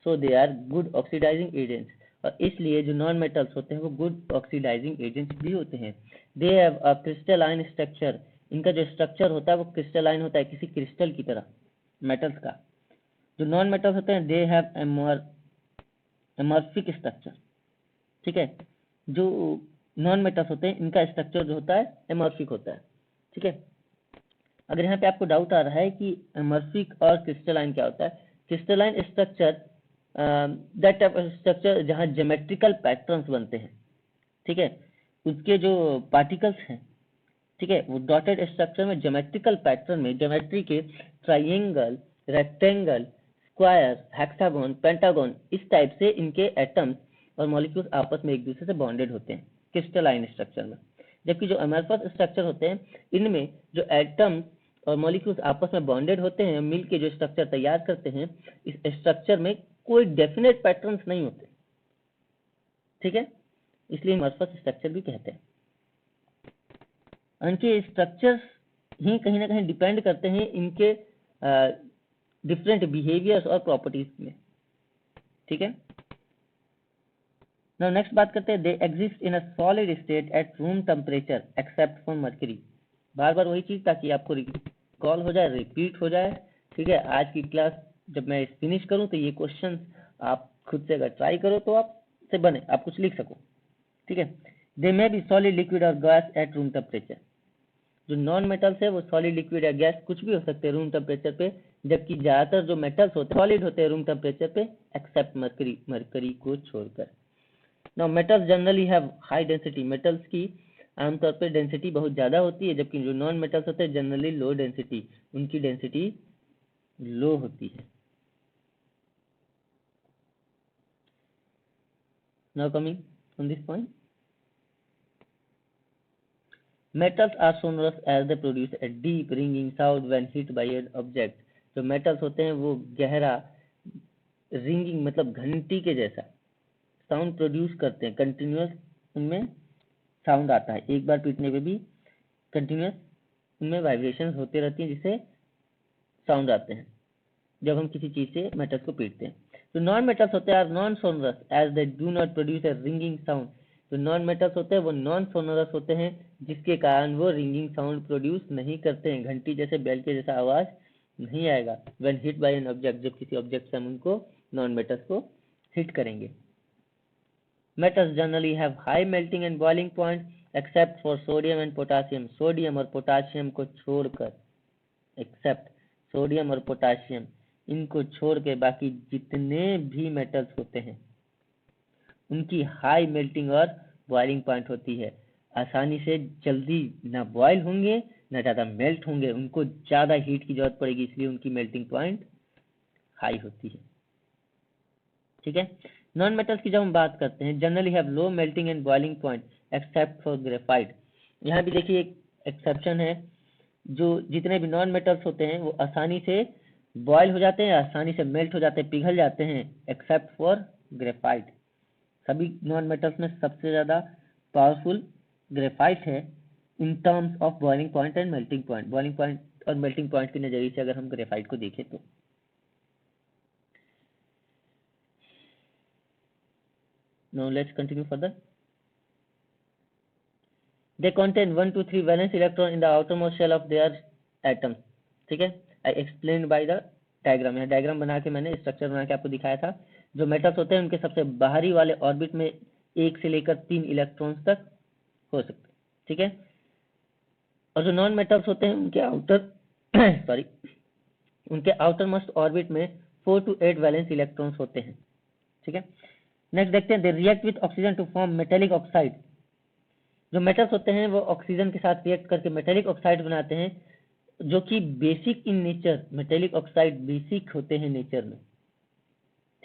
So they are good oxidising agents, और इसलिए जो नॉन मेटल्स होते हैं वो गुड ऑक्सीडाइजिंग एजेंट्स भी होते हैं। They have a crystalline structure, इनका जो स्ट्रक्चर होता है वो क्रिस्टलाइन होता है किसी क्रिस्टल की तरह मेटल्स का। जो नॉन मेटल्स होते हैं दे हैव एमॉर्फिक स्ट्रक्चर। ठीक है, जो नॉन मेटल्स होते हैं इनका स्ट्रक्चर जो होता है एमॉर्फिक होता है। ठीक है, अगर यहाँ पे आपको डाउट आ रहा है कि एमॉर्फिक और क्रिस्टलाइन क्या होता है, crystalline structure that type of structure जहाँ ज्योमेट्रिकल पैटर्न्स बनते हैं। ठीक है, उसके जो पार्टिकल्स हैं, ठीक है, वो डॉटेड स्ट्रक्चर में ज्योमेट्रिकल पैटर्न में ज्योमेट्री के triangle, rectangle, square, hexagon, pentagon, इस टाइप से इनके एटम्स और मॉलिक्यूल्स आपस में एक दूसरे से बॉन्डेड होते हैं क्रिस्टलाइन स्ट्रक्चर में। जबकि जो अमॉर्फस स्ट्रक्चर होते हैं इनमें जो एटम्स और मॉलिक्यूल्स आपस में बॉन्डेड होते हैं, मिल के जो स्ट्रक्चर तैयार करते हैं, इस स्ट्रक्चर में कोई डेफिनेट पैटर्न्स नहीं होते। ठीक है, इसलिए अमॉर्फस स्ट्रक्चर भी कहते हैं। इनके स्ट्रक्चर्स ही कहीं ना कहीं डिपेंड करते हैं इनके डिफरेंट बिहेवियर्स और प्रॉपर्टीज में। ठीक है, नाउ नेक्स्ट बात करते हैं, they exist in a solid state at room temperature except for mercury. बार बार वही चीज ताकि आपको रिकॉल हो जाए, रिपीट हो जाए। ठीक है, आज की क्लास जब मैं फिनिश करूं तो ये क्वेश्चन आप खुद से अगर ट्राई करो तो आप से बने, आप कुछ लिख सको। ठीक है, दे मे बी सॉलिड, लिक्विड और गैस एट रूम टेम्परेचर, जो नॉन मेटल्स है वो सॉलिड, लिक्विड या गैस कुछ भी हो सकते हैं रूम टेम्परेचर पे, जबकि ज्यादातर जो मेटल्स होते हैं सॉलिड होते हैं रूम टेम्परेचर पे एक्सेप्ट मर्करी को छोड़कर। Now metals generally have high density, metals की आमतौर पे डेंसिटी बहुत ज़्यादा होती है, जबकि जो नॉन मेटल्स होते हैं जनरली लो डेंसिटी, उनकी डेंसिटी लो होती है। Now coming on this point, metals are sonorous as they produce a deep ringing sound when hit by an object। जो metals होते हैं वो गहरा रिंगिंग मतलब घंटी के जैसा साउंड प्रोड्यूस करते हैं, कंटिन्यूअस उनमें साउंड आता है, एक बार पीटने पे भी कंटिन्यूअस उनमें वाइब्रेशन होते रहती हैं जिससे साउंड आते हैं जब हम किसी चीज से मेटल्स को पीटते हैं। तो नॉन मेटल्स होते हैं are non sonorous as they do not produce a ringing sound. जो नॉन मेटल्स होते हैं वो नॉन सोनरस होते हैं जिसके कारण वो रिंगिंग साउंड प्रोड्यूस नहीं करते हैं, घंटी जैसे बेल के जैसा आवाज नहीं आएगा when hit by an object, जब किसी ऑब्जेक्ट से हम उनको नॉन मेटल्स को हिट करेंगे। Metals generally have high melting and boiling point except for sodium and potassium। Sodium और पोटाशियम को छोड़कर, एक्सेप्ट सोडियम और पोटाशियम, इनको छोड़ के बाकी जितने भी मेटल्स होते हैं उनकी हाई मेल्टिंग और बॉइलिंग पॉइंट होती है। आसानी से जल्दी ना बॉयल होंगे ना ज़्यादा मेल्ट होंगे, उनको ज़्यादा हीट की जरूरत पड़ेगी, इसलिए उनकी मेल्टिंग पॉइंट हाई होती है। ठीक है, नॉन मेटल्स की जब हम बात करते हैं generally have low melting and boiling point except for graphite. यहाँ भी देखिए एक एक्सेप्शन है, जो जितने भी नॉन मेटल्स होते हैं वो आसानी से बॉयल हो जाते हैं, आसानी से मेल्ट हो जाते हैं, पिघल जाते हैं, एक्सेप्ट फॉर ग्रेफाइट। सभी नॉन मेटल्स में सबसे ज़्यादा पावरफुल ग्रेफाइट है in terms of boiling point and melting point. Boiling point और मेल्टिंग पॉइंट के नज़रिए से अगर हम ग्रेफाइट को देखें तो। Now let's continue further. They contain 1 to 3 valence electron in the outermost shell of their atoms। ठीक है, I explained by the diagram. यहाँ डायग्राम बना के मैंने स्ट्रक्चर बना के आपको दिखाया था। जो मेटल्स होते हैं उनके सबसे बाहरी वाले ऑर्बिट में 1 से लेकर 3 इलेक्ट्रॉन्स तक हो सकते हैं। ठीक है, और जो नॉन मेटल्स होते हैं उनके आउटर सॉरी उनके आउटर मोस्ट ऑर्बिट में 4 to 8 वैलेंस इलेक्ट्रॉन्स होते हैं। ठीक है, नेक्स्ट देखते हैं, they react with oxygen to form metallic oxide. जो मेटल्स होते हैं वो ऑक्सीजन के साथ रिएक्ट करके मेटेलिक ऑक्साइड बनाते हैं, जो कि basic in nature, metallic oxide basic होते हैं नेचर में।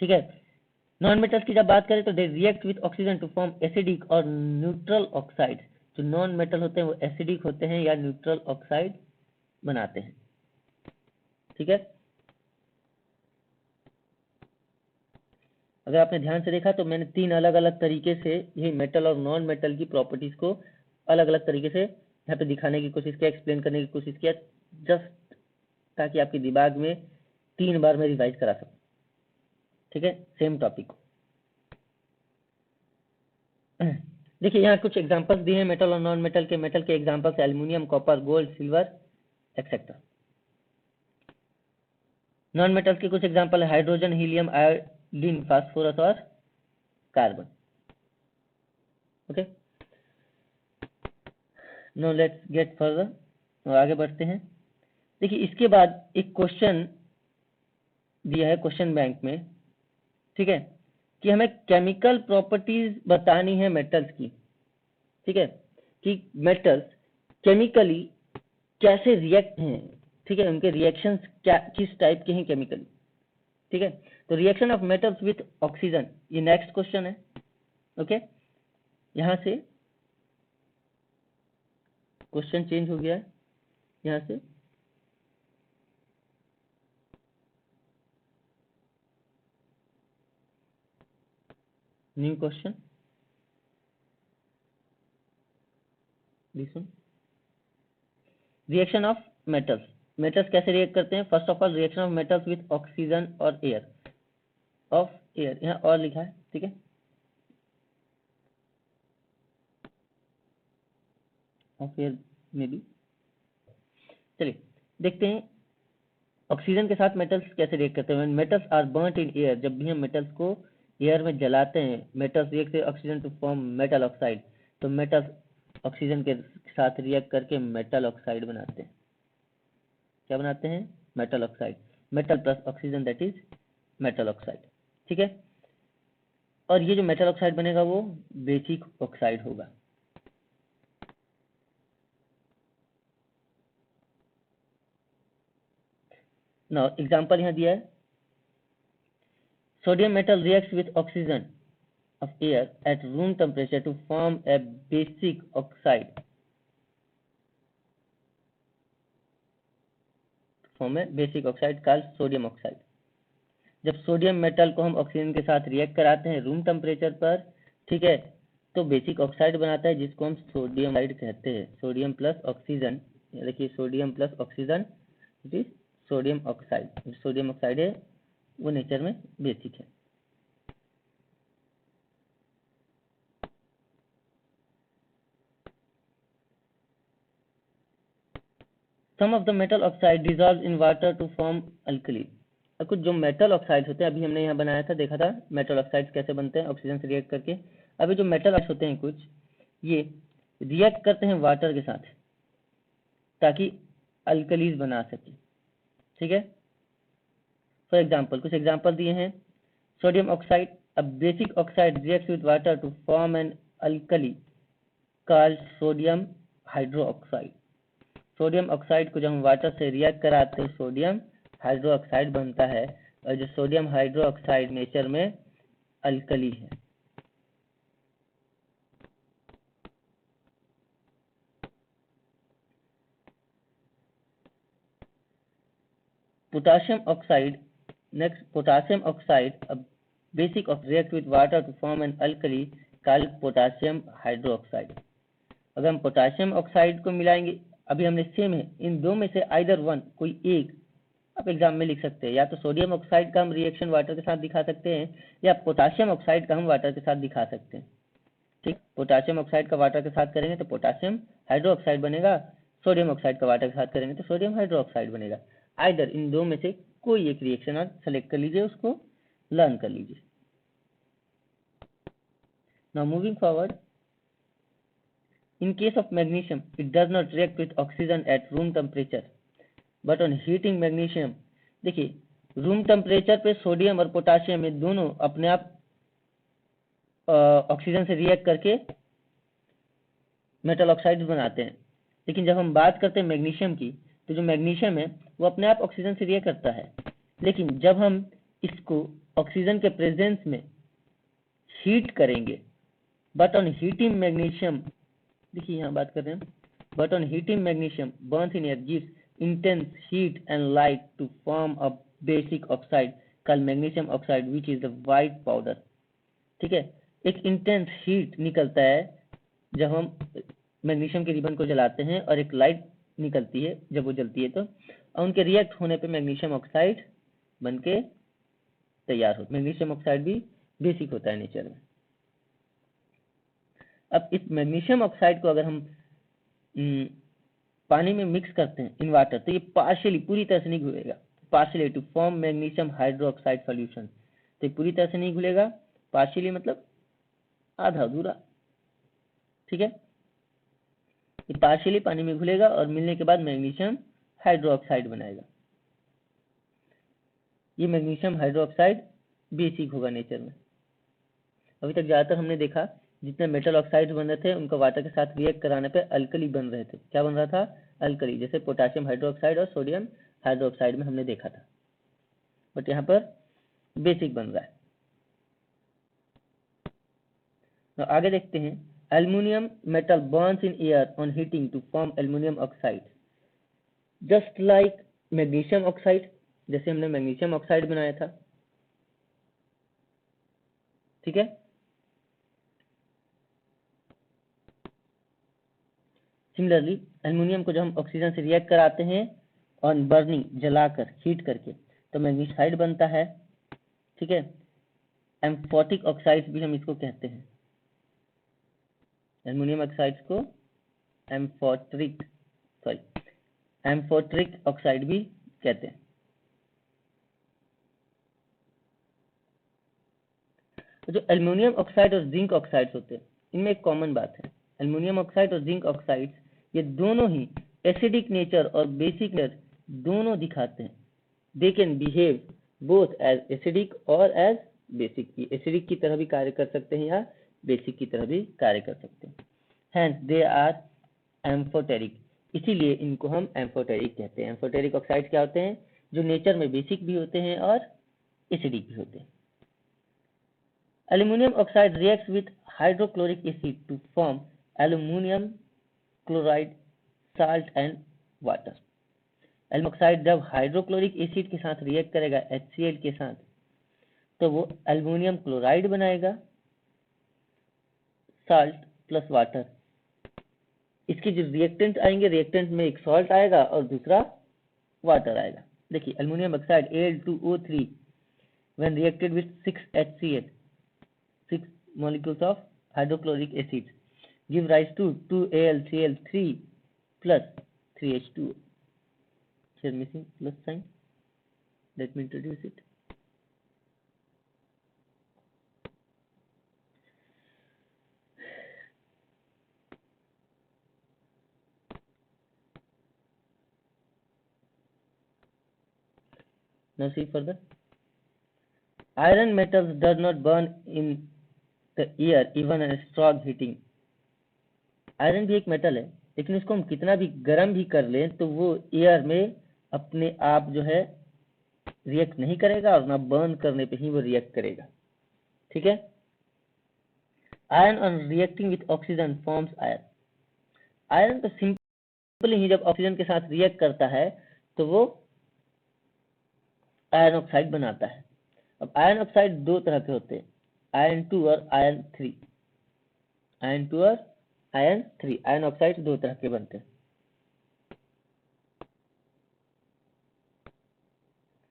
ठीक है, नॉन मेटल्स की जब बात करें तो they react with oxygen to form acidic और न्यूट्रल ऑक्साइड। जो नॉन मेटल होते हैं वो एसिडिक होते हैं या न्यूट्रल ऑक्साइड बनाते हैं। ठीक है, अगर आपने ध्यान से देखा तो मैंने 3 अलग अलग तरीके से ये मेटल और नॉन मेटल की प्रॉपर्टीज को अलग अलग तरीके से यहाँ पे दिखाने की कोशिश किया, एक्सप्लेन करने की कोशिश किया, जस्ट ताकि आपके दिमाग में 3 बार में रिवाइज करा सकूं। ठीक है, सेम टॉपिक को देखिए यहाँ कुछ एग्जांपल्स दिए हैं मेटल और नॉन मेटल के। मेटल के examples aluminium, copper, gold, silver etcetera. Non metals के कुछ एग्जांपल है हाइड्रोजन, हीलियम, आयोडीन, फास्फोरस और carbon. Okay, no let's get further, और आगे बढ़ते हैं। देखिए इसके बाद एक क्वेश्चन दिया है क्वेश्चन बैंक में, ठीक है, कि हमें केमिकल प्रॉपर्टीज बतानी है मेटल्स की। ठीक है, कि मेटल्स केमिकली कैसे रिएक्ट हैं। ठीक है, उनके रिएक्शंस क्या किस टाइप के हैं केमिकली। ठीक है, तो reaction of metals with oxygen, ये नेक्स्ट क्वेश्चन है। ओके, यहाँ से क्वेश्चन चेंज हो गया है, यहाँ से new question, this one, reaction of metals. Metals कैसे रिएक्ट करते हैं? First of all reaction of metals with oxygen और एयर, ऑफ एयर, यहाँ और लिखा है। ठीक है, ऑफ एयर में भी, चलिए देखते हैं ऑक्सीजन के साथ मेटल्स कैसे रिएक्ट करते हैं। Metals are burnt in air, जब भी हम मेटल्स को एयर में जलाते हैं, metals react oxygen to form metal oxide, तो मेटल्स ऑक्सीजन के साथ रिएक्ट करके मेटल ऑक्साइड बनाते हैं। क्या बनाते हैं? Metal oxide. Metal plus oxygen that is metal oxide. ठीक है, और ये जो मेटल ऑक्साइड बनेगा वो बेसिक ऑक्साइड होगा। नाउ एग्जांपल यहाँ दिया है, sodium metal reacts with oxygen of air at room temperature to form a basic oxide. called sodium oxide. जब सोडियम मेटल को हम ऑक्सीजन के साथ रिएक्ट कराते हैं रूम टेम्परेचर पर, ठीक है, तो बेसिक ऑक्साइड बनाता है जिसको हम सोडियम ऑक्साइड कहते हैं। सोडियम प्लस ऑक्सीजन, देखिए sodium plus oxygen it is sodium oxide. Sodium oxide है वो नेचर में बेसिक है। Some of the metal oxide dissolves in water to form alkali. कुछ जो मेटल ऑक्साइड होते हैं, अभी हमने यहाँ बनाया था, देखा था मेटल ऑक्साइड कैसे बनते हैं ऑक्सीजन से रिएक्ट करके। अभी जो मेटल ऑक्साइड होते हैं कुछ, ये रिएक्ट करते हैं वाटर के साथ ताकि अल्कलीज बना सके, ठीक है। फॉर एग्जाम्पल कुछ एग्जाम्पल दिए हैं, sodium oxide, a basic oxide reacts with water to form an alkali called sodium hydroxide. Sodium oxide को जब हम वाटर से रिएक्ट कराते हैं सोडियम हाइड्रोक्साइड बनता है, और जो सोडियम हाइड्रोक्साइड नेचर में अल्कली है। Potassium oxide, next potassium oxide, a basic of react with water to form an alkali called potassium hydroxide. अगर हम पोटाशियम ऑक्साइड को मिलाएंगे, अभी हमने सेम है, इन दो में से आइदर वन, कोई एक आप एग्जाम में लिख सकते हैं, या तो सोडियम ऑक्साइड का हम रिएक्शन वाटर के साथ दिखा सकते हैं, या पोटाशियम ऑक्साइड का हम वाटर के साथ दिखा सकते हैं, ठीक। पोटाशियम ऑक्साइड का वाटर के साथ करेंगे तो पोटाशियम हाइड्रोक्साइड बनेगा, सोडियम ऑक्साइड का वाटर के साथ करेंगे तो सोडियम हाइड्रोक्साइड बनेगा। आइदर इन दो में से कोई एक रिएक्शन आप सेलेक्ट कर लीजिए, उसको लर्न कर लीजिए। Now moving forward, in case of magnesium it does not react with oxygen at room temperature but on heating magnesium, देखिए रूम टेम्परेचर पे सोडियम और पोटाशियम ये दोनों अपने आप ऑक्सीजन से रिएक्ट करके मेटल ऑक्साइड बनाते हैं, लेकिन जब हम बात करते हैं मैग्नीशियम की, तो जो मैग्नीशियम है वो अपने आप ऑक्सीजन से रिएक्ट करता है, लेकिन जब हम इसको ऑक्सीजन के प्रेजेंस में हीट करेंगे, बट ऑन हीटिंग मैग्नीशियम, देखिए यहाँ बात कर रहे हैं, but on heating magnesium Burns in air gives intense heat and light to form a basic oxide called magnesium oxide which is the white powder, ठीक है। एक इंटेंस हीट निकलता है जब हम मैग्नीशियम के रिबन को जलाते हैं, और एक लाइट निकलती है जब वो जलती है तो, और उनके रिएक्ट होने पे मैग्नीशियम ऑक्साइड बन के तैयार हो। मैग्नीशियम ऑक्साइड भी बेसिक होता है नेचर में। अब इस मैग्नीशियम ऑक्साइड को अगर हम पानी में मिक्स करते हैं इन वाटर, तो ये पार्शियली, पूरी तरह से नहीं घुलेगा, partially to form magnesium hydroxide solution, तो ये पूरी तरह से नहीं घुलेगा, पार्शियली मतलब आधा अधूरा, ठीक है। ये पार्शियली पानी में घुलेगा और मिलने के बाद मैग्नीशियम हाइड्रोक्साइड बनाएगा। ये मैग्नीशियम हाइड्रोक्साइड बेसिक होगा नेचर में। अभी तक ज्यादातर हमने देखा जितने मेटल ऑक्साइड बन रहे थे उनको वाटर के साथ रिएक्ट कराने पे अल्कली बन रहे थे। क्या बन रहा था? अल्कली, जैसे पोटाशियम हाइड्रोक्साइड और सोडियम हाइड्रोक्साइड में हमने देखा था, बट यहाँ पर बेसिक बन रहा है। तो आगे देखते हैं, aluminium metal burns in air on heating to form aluminium oxide, just like magnesium oxide, जैसे हमने मैग्नीशियम ऑक्साइड बनाया था, ठीक है। सिमिलरली एल्युमिनियम को जब हम ऑक्सीजन से रिएक्ट कराते हैं ऑन बर्निंग, जलाकर हीट करके, तो मैग्नीसाइड बनता है, ठीक है। एम्फोटिक ऑक्साइड्स भी हम इसको कहते हैं, एल्युमिनियम ऑक्साइड्स को एम्फोट्रिक ऑक्साइड भी कहते हैं। तो जो एल्युमिनियम ऑक्साइड और जिंक ऑक्साइड्स होते हैं, इनमें एक कॉमन बात है, एल्युमिनियम ऑक्साइड और जिंक ऑक्साइड्स ये दोनों ही एसिडिक नेचर और बेसिक नेचर दोनों दिखाते हैं। They can behave both as acidic और एज बेसिक, एसिडिक की तरह भी कार्य कर सकते हैं या बेसिक की तरह भी कार्य कर सकते हैं। हैंस दे आर एम्फोटेरिक, इसीलिए इनको हम एम्फोटेरिक कहते हैं। एम्फोटेरिक ऑक्साइड क्या होते हैं? जो नेचर में बेसिक भी होते हैं और एसिडिक भी होते हैं। Aluminium oxide reacts with hydrochloric acid to form aluminium chloride, salt and water. Aluminium oxide जब हाइड्रोक्लोरिक एसिड के साथ रिएक्ट करेगा HCl के साथ, तो वो एल्यूमिनियम क्लोराइड बनाएगा, साल्ट प्लस वाटर। इसके जो रिएक्टेंट आएंगे, रिएक्टेंट में एक सॉल्ट आएगा और दूसरा वाटर आएगा। देखिए aluminium oxide Al2O3 when reacted with 6HCl, 6 molecules of hydrochloric acid, give rise to 2AlCl3 plus 3H2O. Here missing plus sign. Let me introduce it. Now see further. Iron metals does not burn in the air even at strong heating. Iron भी एक metal है, लेकिन उसको हम कितना भी गर्म भी कर लें तो वो एयर में अपने आप जो है रिएक्ट नहीं करेगा, और ना बर्न करने पे ही वो रिएक्ट करेगा। ठीक है। Iron on reacting with oxygen forms iron. Iron तो सिंपली ही जब ऑक्सीजन के साथ रिएक्ट करता है तो वो आयरन ऑक्साइड बनाता है। अब आयरन ऑक्साइड दो तरह के होते हैं, आयरन 2 और आयरन 3। आयरन 2 और आयरन 3 आयरन ऑक्साइड दो तरह के बनते हैं।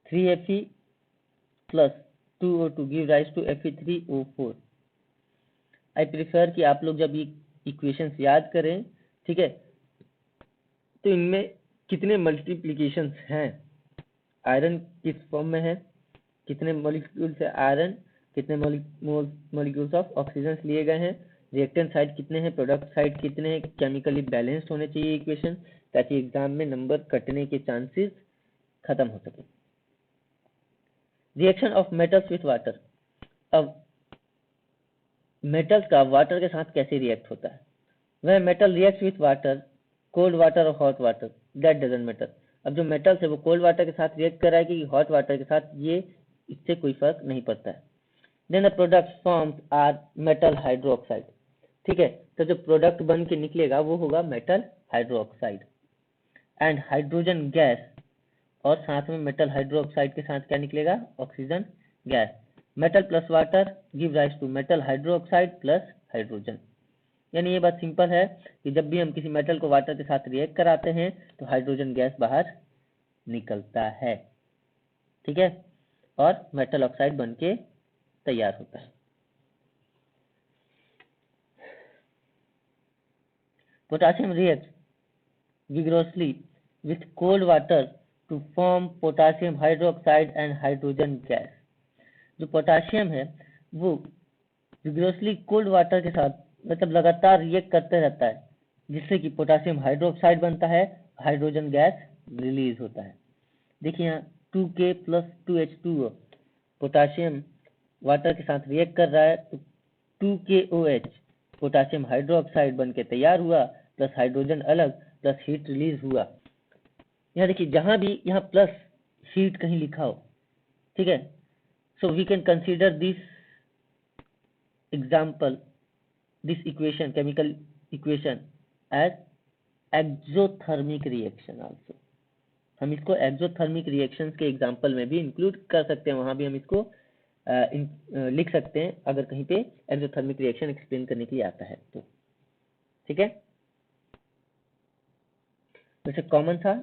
3Fe plus 2O2 give rise to Fe3O4। I prefer कि आप लोग जब ये इक्वेशंस याद करें, ठीक है, तो इनमें कितने मल्टीप्लिकेशंस हैं, आयरन किस फॉर्म में है, कितने मॉलिक्यूल्स है आयरन, कितने मॉलिक्यूल्स ऑफ ऑक्सीजन लिए गए हैं, रिएक्टेंट साइड कितने हैं, प्रोडक्ट साइड कितने हैं, केमिकली बैलेंस्ड होने चाहिए इक्वेशन, ताकि एग्जाम में नंबर कटने के चांसेस खत्म हो सके। Reaction of metals with water. अब मेटल्स का वाटर के साथ कैसे रिएक्ट होता है? वह metal react with water, cold water और hot water, that doesn't matter. अब जो मेटल्स है वो कोल्ड वाटर के साथ रिएक्ट कर रहा है कि हॉट वाटर के साथ, ये इससे कोई फर्क नहीं पड़ता है। Then the product forms are metal hydroxide. ठीक है, तो जो प्रोडक्ट बन के निकलेगा वो होगा metal hydroxide and hydrogen gas, और साथ में मेटल हाइड्रोक्साइड के साथ क्या निकलेगा, oxygen gas. Metal plus water give rise to metal hydroxide plus hydrogen. यानी ये बात सिंपल है कि जब भी हम किसी मेटल को वाटर के साथ रिएक्ट कराते हैं तो हाइड्रोजन गैस बाहर निकलता है। ठीक है, और मेटल ऑक्साइड बन के तैयार होता है। Potassium react vigorously with cold water to form potassium hydroxide and hydrogen gas। जो पोटासियम है वो vigorously कोल्ड वाटर के साथ मतलब लगातार रिएक्ट करते रहता है, जिससे कि पोटासियम हाइड्रोक्साइड बनता है, हाइड्रोजन गैस रिलीज होता है। देखिए यहाँ 2K plus 2H2O, potassium water के साथ रिएक्ट कर रहा है तो 2KOH पोटासियम हाइड्रोक्साइड बन के तैयार हुआ, प्लस हाइड्रोजन अलग, प्लस हीट रिलीज हुआ। यहाँ देखिए जहां भी यहाँ प्लस हीट कहीं लिखा हो, ठीक है, so we can consider this example, this equation, chemical equation as exothermic reaction also. हम इसको एक्सोथर्मिक रिएक्शंस के एग्जाम्पल में भी इंक्लूड कर सकते हैं, वहां भी हम इसको लिख सकते हैं अगर कहीं पे एक्सोथर्मिक रिएक्शन एक्सप्लेन करने के लिए आता है तो। ठीक है, वैसे कॉमन था,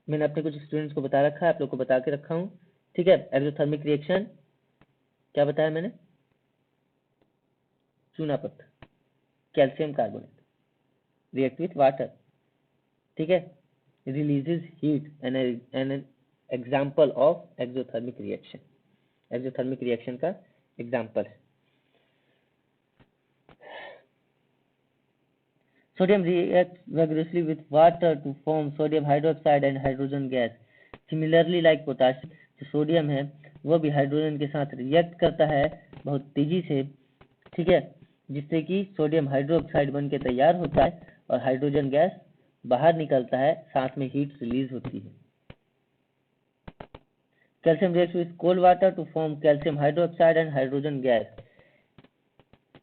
मैंने अपने कुछ स्टूडेंट्स को बता रखा है, आप लोग को बता के रखा हूँ। ठीक है, एक्सोथर्मिक रिएक्शन क्या बताया मैंने, चूना पत्थर, calcium carbonate react with water, ठीक है, releases heat an example of exothermic reaction. Exothermic reaction का एग्जाम्पल है। Sodium reacts vigorously with water to form sodium hydroxide and hydrogen gas. Similarly, like potassium, जो सोडियम है वह भी hydrogen के साथ रिएक्ट करता है बहुत तेजी से, ठीक है, जिससे कि सोडियम हाइड्रोक्साइड बन के तैयार होता है और हाइड्रोजन गैस बाहर निकलता है, साथ में हीट रिलीज होती है। Calcium react with cold water to form calcium hydroxide and hydrogen gas.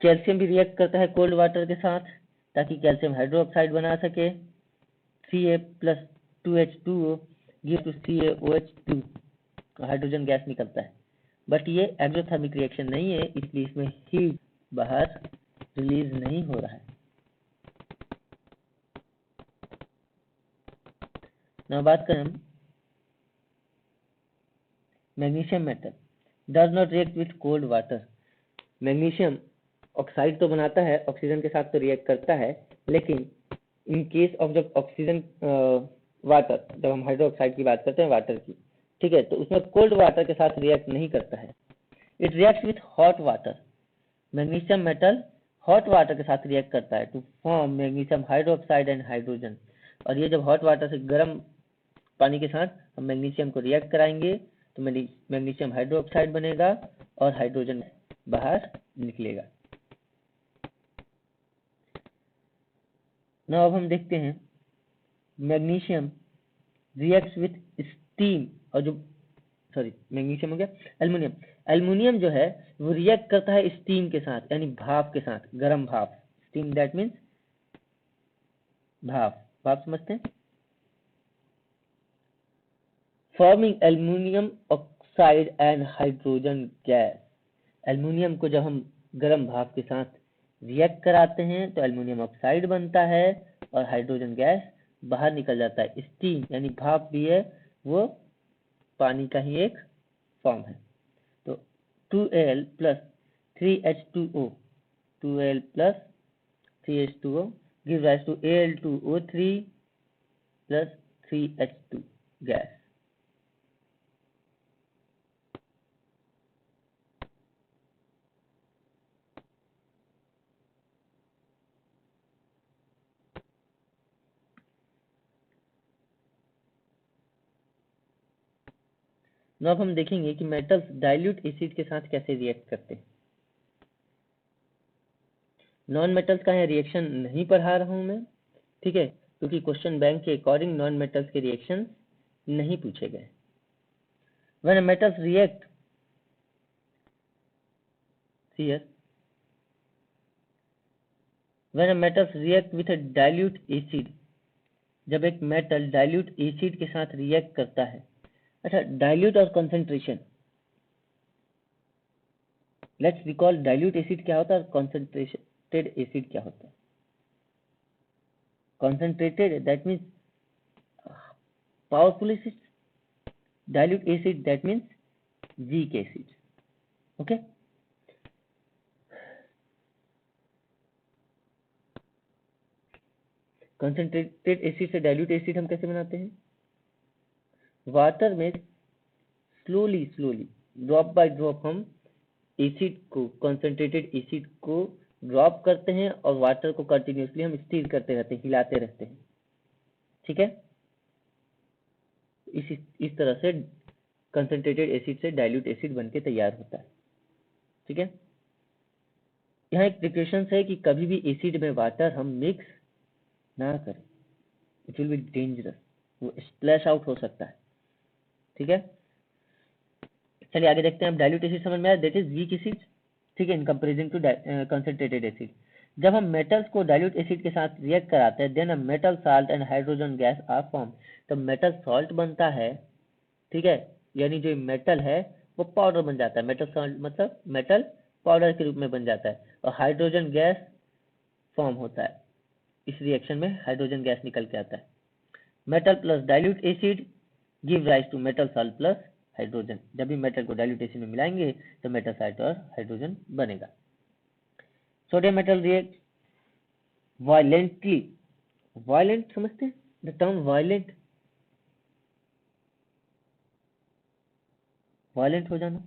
Calcium भी रिएक्ट करता है कोल्ड वाटर के साथ ताकि कैल्शियम हाइड्रोक्साइड बना सके। Ca plus 2H2O give to CaOH2, hydrogen gas निकलता है। बट ये एक्सोथर्मिक रिएक्शन नहीं है, इसलिए इसमें हीट बाहर रिलीज नहीं हो रहा है। ना बात करें हम magnesium metal does not react with cold water. Magnesium oxide तो बनाता है, ऑक्सीजन के साथ तो रिएक्ट करता है, लेकिन इन केस ऑफ जब ऑक्सीजन वाटर, जब हम हाइड्रोक्साइड की बात करते हैं वाटर की, ठीक है, तो उसमें कोल्ड वाटर के साथ रिएक्ट नहीं करता है। It reacts with hot water. Magnesium metal hot water के साथ रिएक्ट करता है to form magnesium hydroxide and hydrogen. और ये जब हॉट वाटर से गर्म पानी के साथ हम मैग्नीशियम को रिएक्ट कराएंगे तो मैग्नीशियम हाइड्रोक्साइड बनेगा और हाइड्रोजन बाहर निकलेगा। ना अब हम देखते हैं मैग्नीशियम रिएक्ट्स विथ स्टीम, और जो मैग्नीशियम हो गया एल्युमिनियम। एल्युमिनियम जो है वो रिएक्ट करता है स्टीम के साथ, यानी भाप के साथ, गर्म भाप। स्टीम दैट मीन्स भाप, भाप समझते हैं। Forming aluminium oxide and hydrogen gas. Aluminium को जब हम गर्म भाप के साथ रिएक्ट कराते हैं तो एल्युमिनियम ऑक्साइड बनता है और हाइड्रोजन गैस बाहर निकल जाता है। स्टीम यानी भाप भी है, वो पानी का ही एक फॉर्म है। तो 2Al plus 3H2O, 2Al plus 3H2O gives rise to Al2O3 plus 3H2 gas. now अब हम देखेंगे कि मेटल्स डाइल्यूट एसिड के साथ कैसे रिएक्ट करते हैं। नॉन मेटल्स का यहाँ रिएक्शन नहीं पढ़ा रहा हूं मैं, ठीक है, क्योंकि क्वेश्चन बैंक के अकॉर्डिंग नॉन मेटल्स के रिएक्शन नहीं पूछे गए। When metals react, when metals react with a dilute acid, जब एक मेटल डाइल्यूट एसिड के साथ रिएक्ट करता है। अच्छा, डाइल्यूट और concentration, let's recall dilute acid क्या होता है और कंसंट्रेटेड एसिड क्या होता है। Concentrated that means powerful acid, dilute acid that means weak acid. Okay, concentrated acid से डाइल्यूट एसिड हम कैसे बनाते हैं? वाटर में स्लोली ड्रॉप बाय ड्रॉप हम एसिड को, कंसंट्रेटेड एसिड को ड्रॉप करते हैं और वाटर को कंटिन्यूसली हम स्टीर करते रहते हैं, हिलाते रहते हैं, ठीक है। इस तरह से कंसंट्रेटेड एसिड से डाइल्यूट एसिड बनके तैयार होता है, ठीक है। यहाँ एक प्रिकॉशन है कि कभी भी एसिड में वाटर हम मिक्स ना करें, इट विल बी डेंजरस, वो स्प्लैश आउट हो सकता है, ठीक है। चलिए आगे देखते हैं। अब डाइल्यूट एसिड समझ में आया, दैट इज वीक एसिड, ठीक है, in comparison to concentrated acid. जब हम मेटल्स को डाइल्यूट एसिड के साथ रिएक्ट कराते हैं, then a metal salt and hydrogen gas are form, तो मेटल सॉल्ट बनता है, ठीक है, यानी जो मेटल है वो पाउडर बन जाता है। मेटल सॉल्ट मतलब मेटल पाउडर के रूप में बन जाता है और हाइड्रोजन गैस फॉर्म होता है। इस रिएक्शन में हाइड्रोजन गैस निकल के आता है। Metal plus dilute acid give rise to metal salt plus hydrogen. जब भी मेटल को डाइल्यूट एसिड में मिलाएंगे तो मेटल सॉल्ट और हाइड्रोजन बनेगा। Sodium metal react violently, violent समझते हैं द टर्म वायलेंट, वायलेंट हो जाना।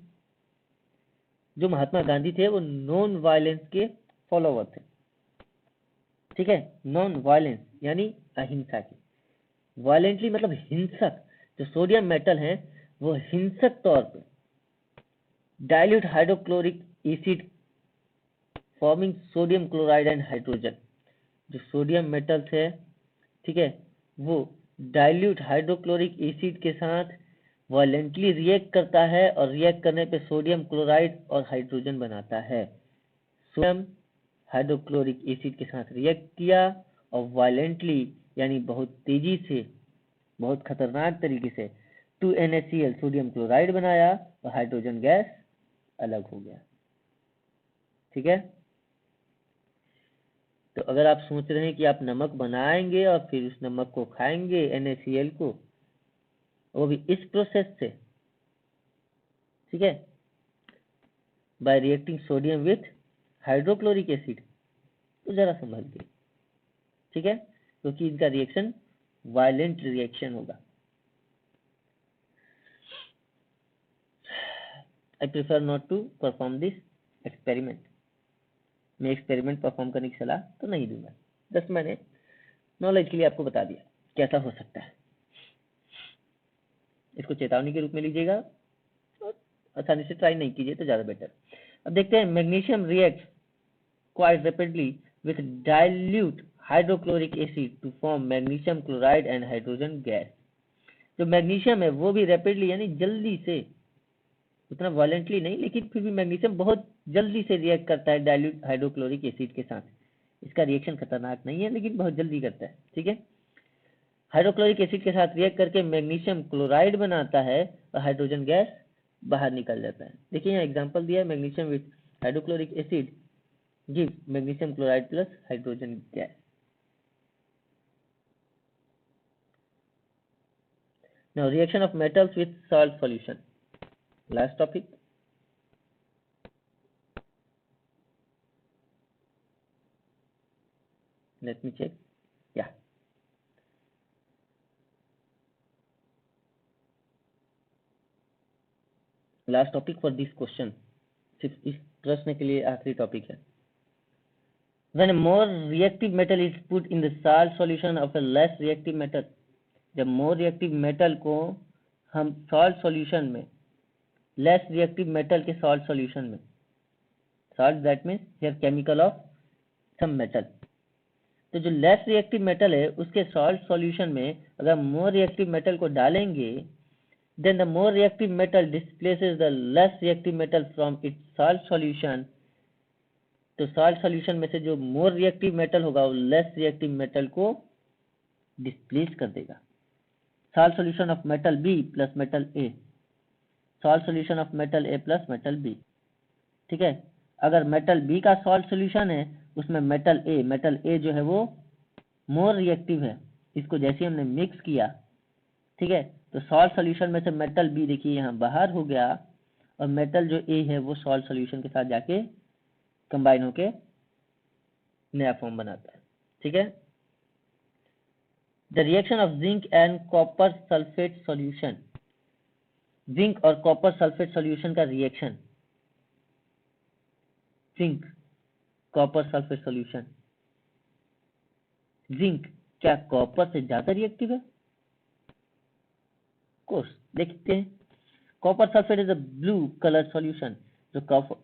जो महात्मा गांधी थे वो नॉन वायलेंस के फॉलोवर थे, ठीक है, नॉन वायलेंस यानी अहिंसा के, वायलेंटली मतलब हिंसक। जो सोडियम मेटल है वो हिंसक तौर पे dilute hydrochloric acid forming sodium chloride and hydrogen. जो सोडियम मेटल्स है, ठीक है, वो डाइल्यूट हाइड्रोक्लोरिक एसिड के साथ वायलेंटली रिएक्ट करता है और रिएक्ट करने पे सोडियम क्लोराइड और हाइड्रोजन बनाता है। सोडियम हाइड्रोक्लोरिक एसिड के साथ रिएक्ट किया और वायलेंटली यानी बहुत तेजी से, बहुत खतरनाक तरीके से 2NaCl सोडियम क्लोराइड बनाया और हाइड्रोजन गैस अलग हो गया। ठीक है, तो अगर आप सोच रहे हैं कि आप नमक बनाएंगे और फिर उस नमक को खाएंगे NaCl को, वो भी इस प्रोसेस से, ठीक है, bye reacting sodium with hydrochloric acid, तो जरा संभल के, ठीक है, क्योंकि इनका रिएक्शन वायलेंट रिएक्शन होगा। I prefer not to perform this experiment. मैं एक्सपेरिमेंट परफॉर्म करने की सलाह तो नहीं दूंगा, जस्ट मैंने नॉलेज के लिए आपको बता दिया कैसा हो सकता है। इसको चेतावनी के रूप में लीजिएगा और आसानी से ट्राई नहीं कीजिए तो ज़्यादा बेटर। अब देखते हैं, magnesium react quite rapidly with dilute hydrochloric acid to form magnesium chloride and hydrogen gas. जो मैग्नीशियम है वो भी रैपिडली यानी जल्दी से, उतना वायलेंटली नहीं, लेकिन फिर भी मैग्नीशियम बहुत जल्दी से रिएक्ट करता है डाइल्यूट हाइड्रोक्लोरिक एसिड के साथ। इसका रिएक्शन खतरनाक नहीं है, लेकिन बहुत जल्दी करता है। ठीक है, हाइड्रोक्लोरिक एसिड के साथ रिएक्ट करके मैग्नीशियम क्लोराइड बनाता है और हाइड्रोजन गैस बाहर निकल जाता है। देखिए यहाँ एग्जांपल दिया है, magnesium with hydrochloric acid give magnesium chloride plus hydrogen gas. Now reaction of metals with salt solution, last topic. Let me check, या last topic for this question, सिर्फ इस प्रश्न के लिए आखिरी टॉपिक है। When a more reactive metal is put in the salt solution of a less reactive metal, जब more reactive metal को हम salt solution में, less reactive metal के salt solution में, salt that means here chemical of some metal, तो जो less reactive metal है उसके salt solution में अगर more reactive metal को डालेंगे, then the more reactive metal displaces the less reactive metal from its salt solution, तो सॉल्ट सॉल्यूशन में से जो मोर रिएक्टिव मेटल होगा वो लेस रिएक्टिव मेटल को डिस्प्लेस कर देगा। Salt solution of metal B plus metal A, salt solution of metal A plus metal B. ठीक है, अगर मेटल बी का सॉल्ट सॉल्यूशन है उसमें मेटल ए जो है वो मोर रिएक्टिव है, इसको जैसे हमने मिक्स किया, ठीक है, तो सॉल्ट सॉल्यूशन में से मेटल बी देखिए यहाँ बाहर हो गया और मेटल जो ए है वो सॉल्ट सॉल्यूशन के साथ जाके कंबाइन होके नया फॉर्म बनाता है। ठीक है, the reaction of zinc and copper sulphate solution, zinc और कॉपर सल्फेट सॉल्यूशन का reaction, zinc copper sulphate solution, zinc क्या कॉपर से ज्यादा रिएक्टिव है? कोर्स देखते हैं, copper sulphate is a blue colour solution, जो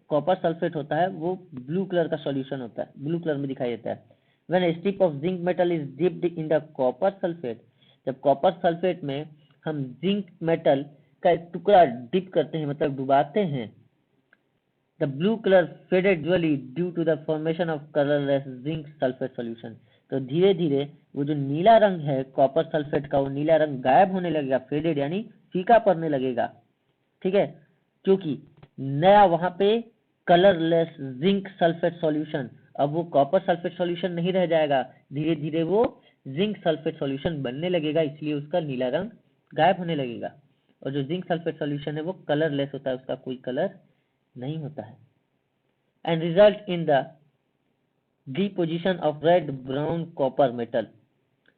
कॉपर सल्फेट होता है वो ब्लू कलर का सॉल्यूशन होता है, ब्लू कलर में दिखाई देता है। When a strip of zinc metal is dipped in the copper sulfate, जब कॉपर सल्फेट में हम जिंक मेटल का एक टुकड़ा डिप करते हैं, मतलब डुबाते हैं, the blue color faded dually due to the formation of colorless zinc sulfate solution, तो धीरे धीरे वो जो नीला रंग है कॉपर सल्फेट का, वो नीला रंग गायब होने लगेगा, फेडेड यानी फीका पड़ने लगेगा। ठीक है, क्योंकि नया वहां पे कलरलेस जिंक सल्फेट सॉल्यूशन, अब वो कॉपर सल्फेट सॉल्यूशन नहीं रह जाएगा, धीरे धीरे वो जिंक सल्फेट सॉल्यूशन बनने लगेगा, इसलिए उसका नीला रंग गायब होने लगेगा। और जो जिंक सल्फेट सॉल्यूशन है वो कलरलेस होता है, उसका कोई कलर नहीं होता है। And result in the deposition of red brown copper metal,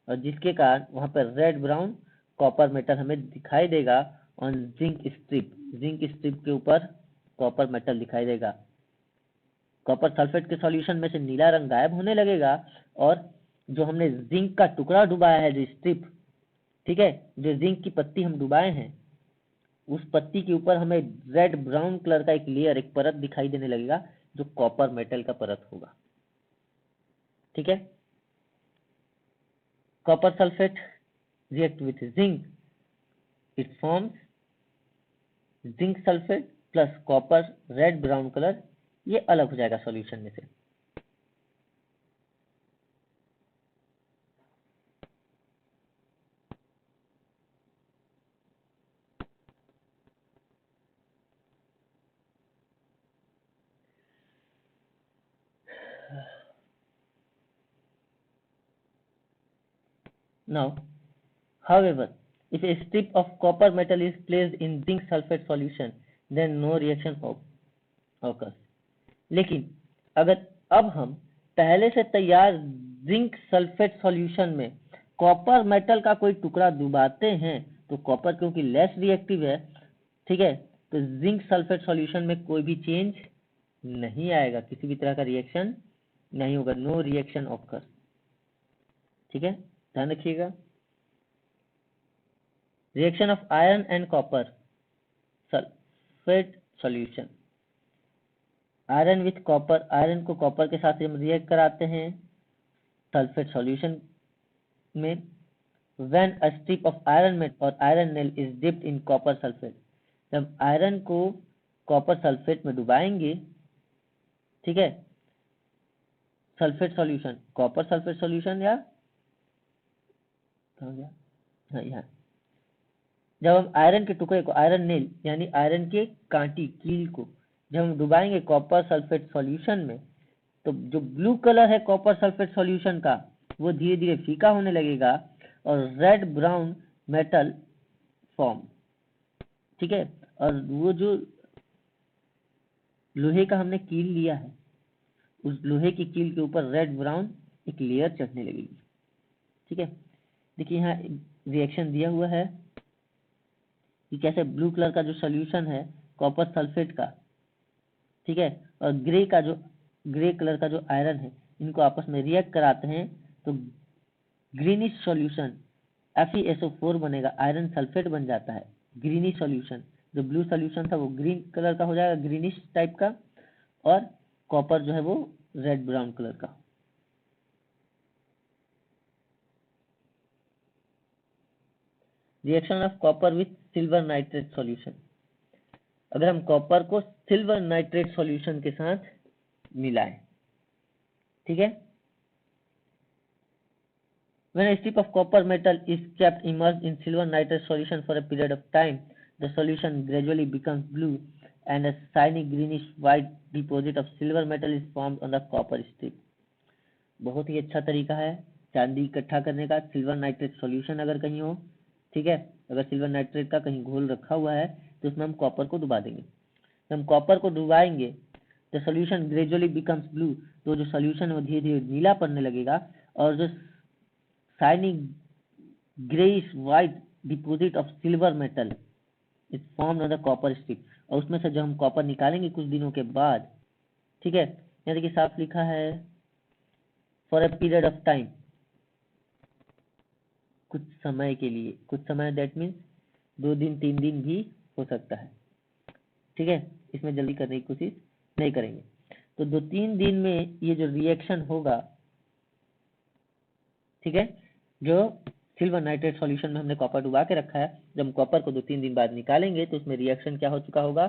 और जिसके कारण वहां पर रेड ब्राउन कॉपर मेटल हमें दिखाई देगा on zinc strip, zinc strip के ऊपर कॉपर मेटल दिखाई देगा। कॉपर सल्फेट के सॉल्यूशन में से नीला रंग गायब होने लगेगा और जो हमने जिंक का टुकड़ा डुबाया है, जो स्ट्रिप, ठीक है, जो जिंक की पत्ती हम डुबाए हैं, उस पत्ती के ऊपर हमें रेड ब्राउन कलर का एक लेयर, एक परत दिखाई देने लगेगा जो कॉपर मेटल का परत होगा। ठीक है, copper sulphate react with zinc, it forms zinc sulphate plus copper red brown colour, ये अलग हो जाएगा सॉल्यूशन में से। Now, however, if a strip of copper metal is placed in zinc sulfate solution, then no reaction occurs. लेकिन अगर अब हम पहले से तैयार जिंक सल्फेट सॉल्यूशन में कॉपर मेटल का कोई टुकड़ा डुबाते हैं, तो कॉपर क्योंकि लेस रिएक्टिव है, ठीक है, तो जिंक सल्फेट सॉल्यूशन में कोई भी चेंज नहीं आएगा, किसी भी तरह का रिएक्शन नहीं होगा, नो रिएक्शन ऑकर। ठीक है, ध्यान रखिएगा। Reaction of iron and copper sulphate solution, iron with copper, iron को कॉपर के साथ हम रिएक्ट कराते हैं सल्फेट सॉल्यूशन में। When a strip of iron metal or iron nail is dipped in copper sulfate, जब आयरन को कॉपर सल्फेट में डुबाएंगे, ठीक है, sulphate solution, copper sulphate solution या कहाँ गया, हाँ यहाँ, जब हम आयरन के टुकड़े को, आयरन नेल यानी आयरन के कांटी कील को जब हम डुबाएंगे कॉपर सल्फेट सॉल्यूशन में, तो जो ब्लू कलर है कॉपर सल्फेट सॉल्यूशन का, वो धीरे धीरे फीका होने लगेगा और रेड ब्राउन मेटल फॉर्म। ठीक है, और वो जो लोहे का हमने कील लिया है, उस लोहे की कील के ऊपर रेड ब्राउन एक लेयर चढ़ने लगेगी। ठीक है, देखिए यहाँ रिएक्शन दिया हुआ है कि कैसे ब्लू कलर का जो सॉल्यूशन है कॉपर सल्फेट का, ठीक है, और ग्रे कलर का जो आयरन है, इनको आपस में रिएक्ट कराते हैं तो ग्रीनिश सॉल्यूशन FeSO4 बनेगा, आयरन सल्फेट बन जाता है। ग्रीनिश सॉल्यूशन, जो ब्लू सॉल्यूशन था वो ग्रीन कलर का हो जाएगा, ग्रीनिश टाइप का, और कॉपर जो है वो रेड ब्राउन कलर का। Reaction of copper with silver nitrate solution, अगर हम कॉपर को सिल्वर नाइट्रेट सॉल्यूशन के साथ मिलाएं, ठीक है, when a strip of copper metal is kept immersed in silver nitrate solution for a period of time, the solution gradually becomes blue and a shiny greenish white deposit of silver metal is formed on the copper strip. बहुत ही अच्छा तरीका है चांदी इकट्ठा करने का, silver nitrate solution अगर कहीं हो, ठीक है, अगर सिल्वर नाइट्रेट का कहीं घोल रखा हुआ है तो उसमें हम कॉपर को डुबा देंगे। हम कॉपर को डुबाएंगे तो सॉल्यूशन ग्रेजुअली बिकम्स ब्लू, तो जो सॉल्यूशन है वो धीरे धीरे नीला पड़ने लगेगा, और जो shiny greyish white deposit of silver metal is formed on the copper strip, और उसमें से जब हम कॉपर निकालेंगे कुछ दिनों के बाद, ठीक है, यहाँ देखिए साफ लिखा है for a period of time, कुछ समय के लिए, कुछ समय दैट मीन्स 2 दिन 3 दिन भी हो सकता है। ठीक है, इसमें जल्दी करने की कोशिश नहीं करेंगे। तो 2-3 दिन में ये जो रिएक्शन होगा, ठीक है, जो सिल्वर नाइट्रेट सॉल्यूशन में हमने कॉपर डुबा के रखा है, जब हम कॉपर को 2-3 दिन बाद निकालेंगे तो उसमें रिएक्शन क्या हो चुका होगा,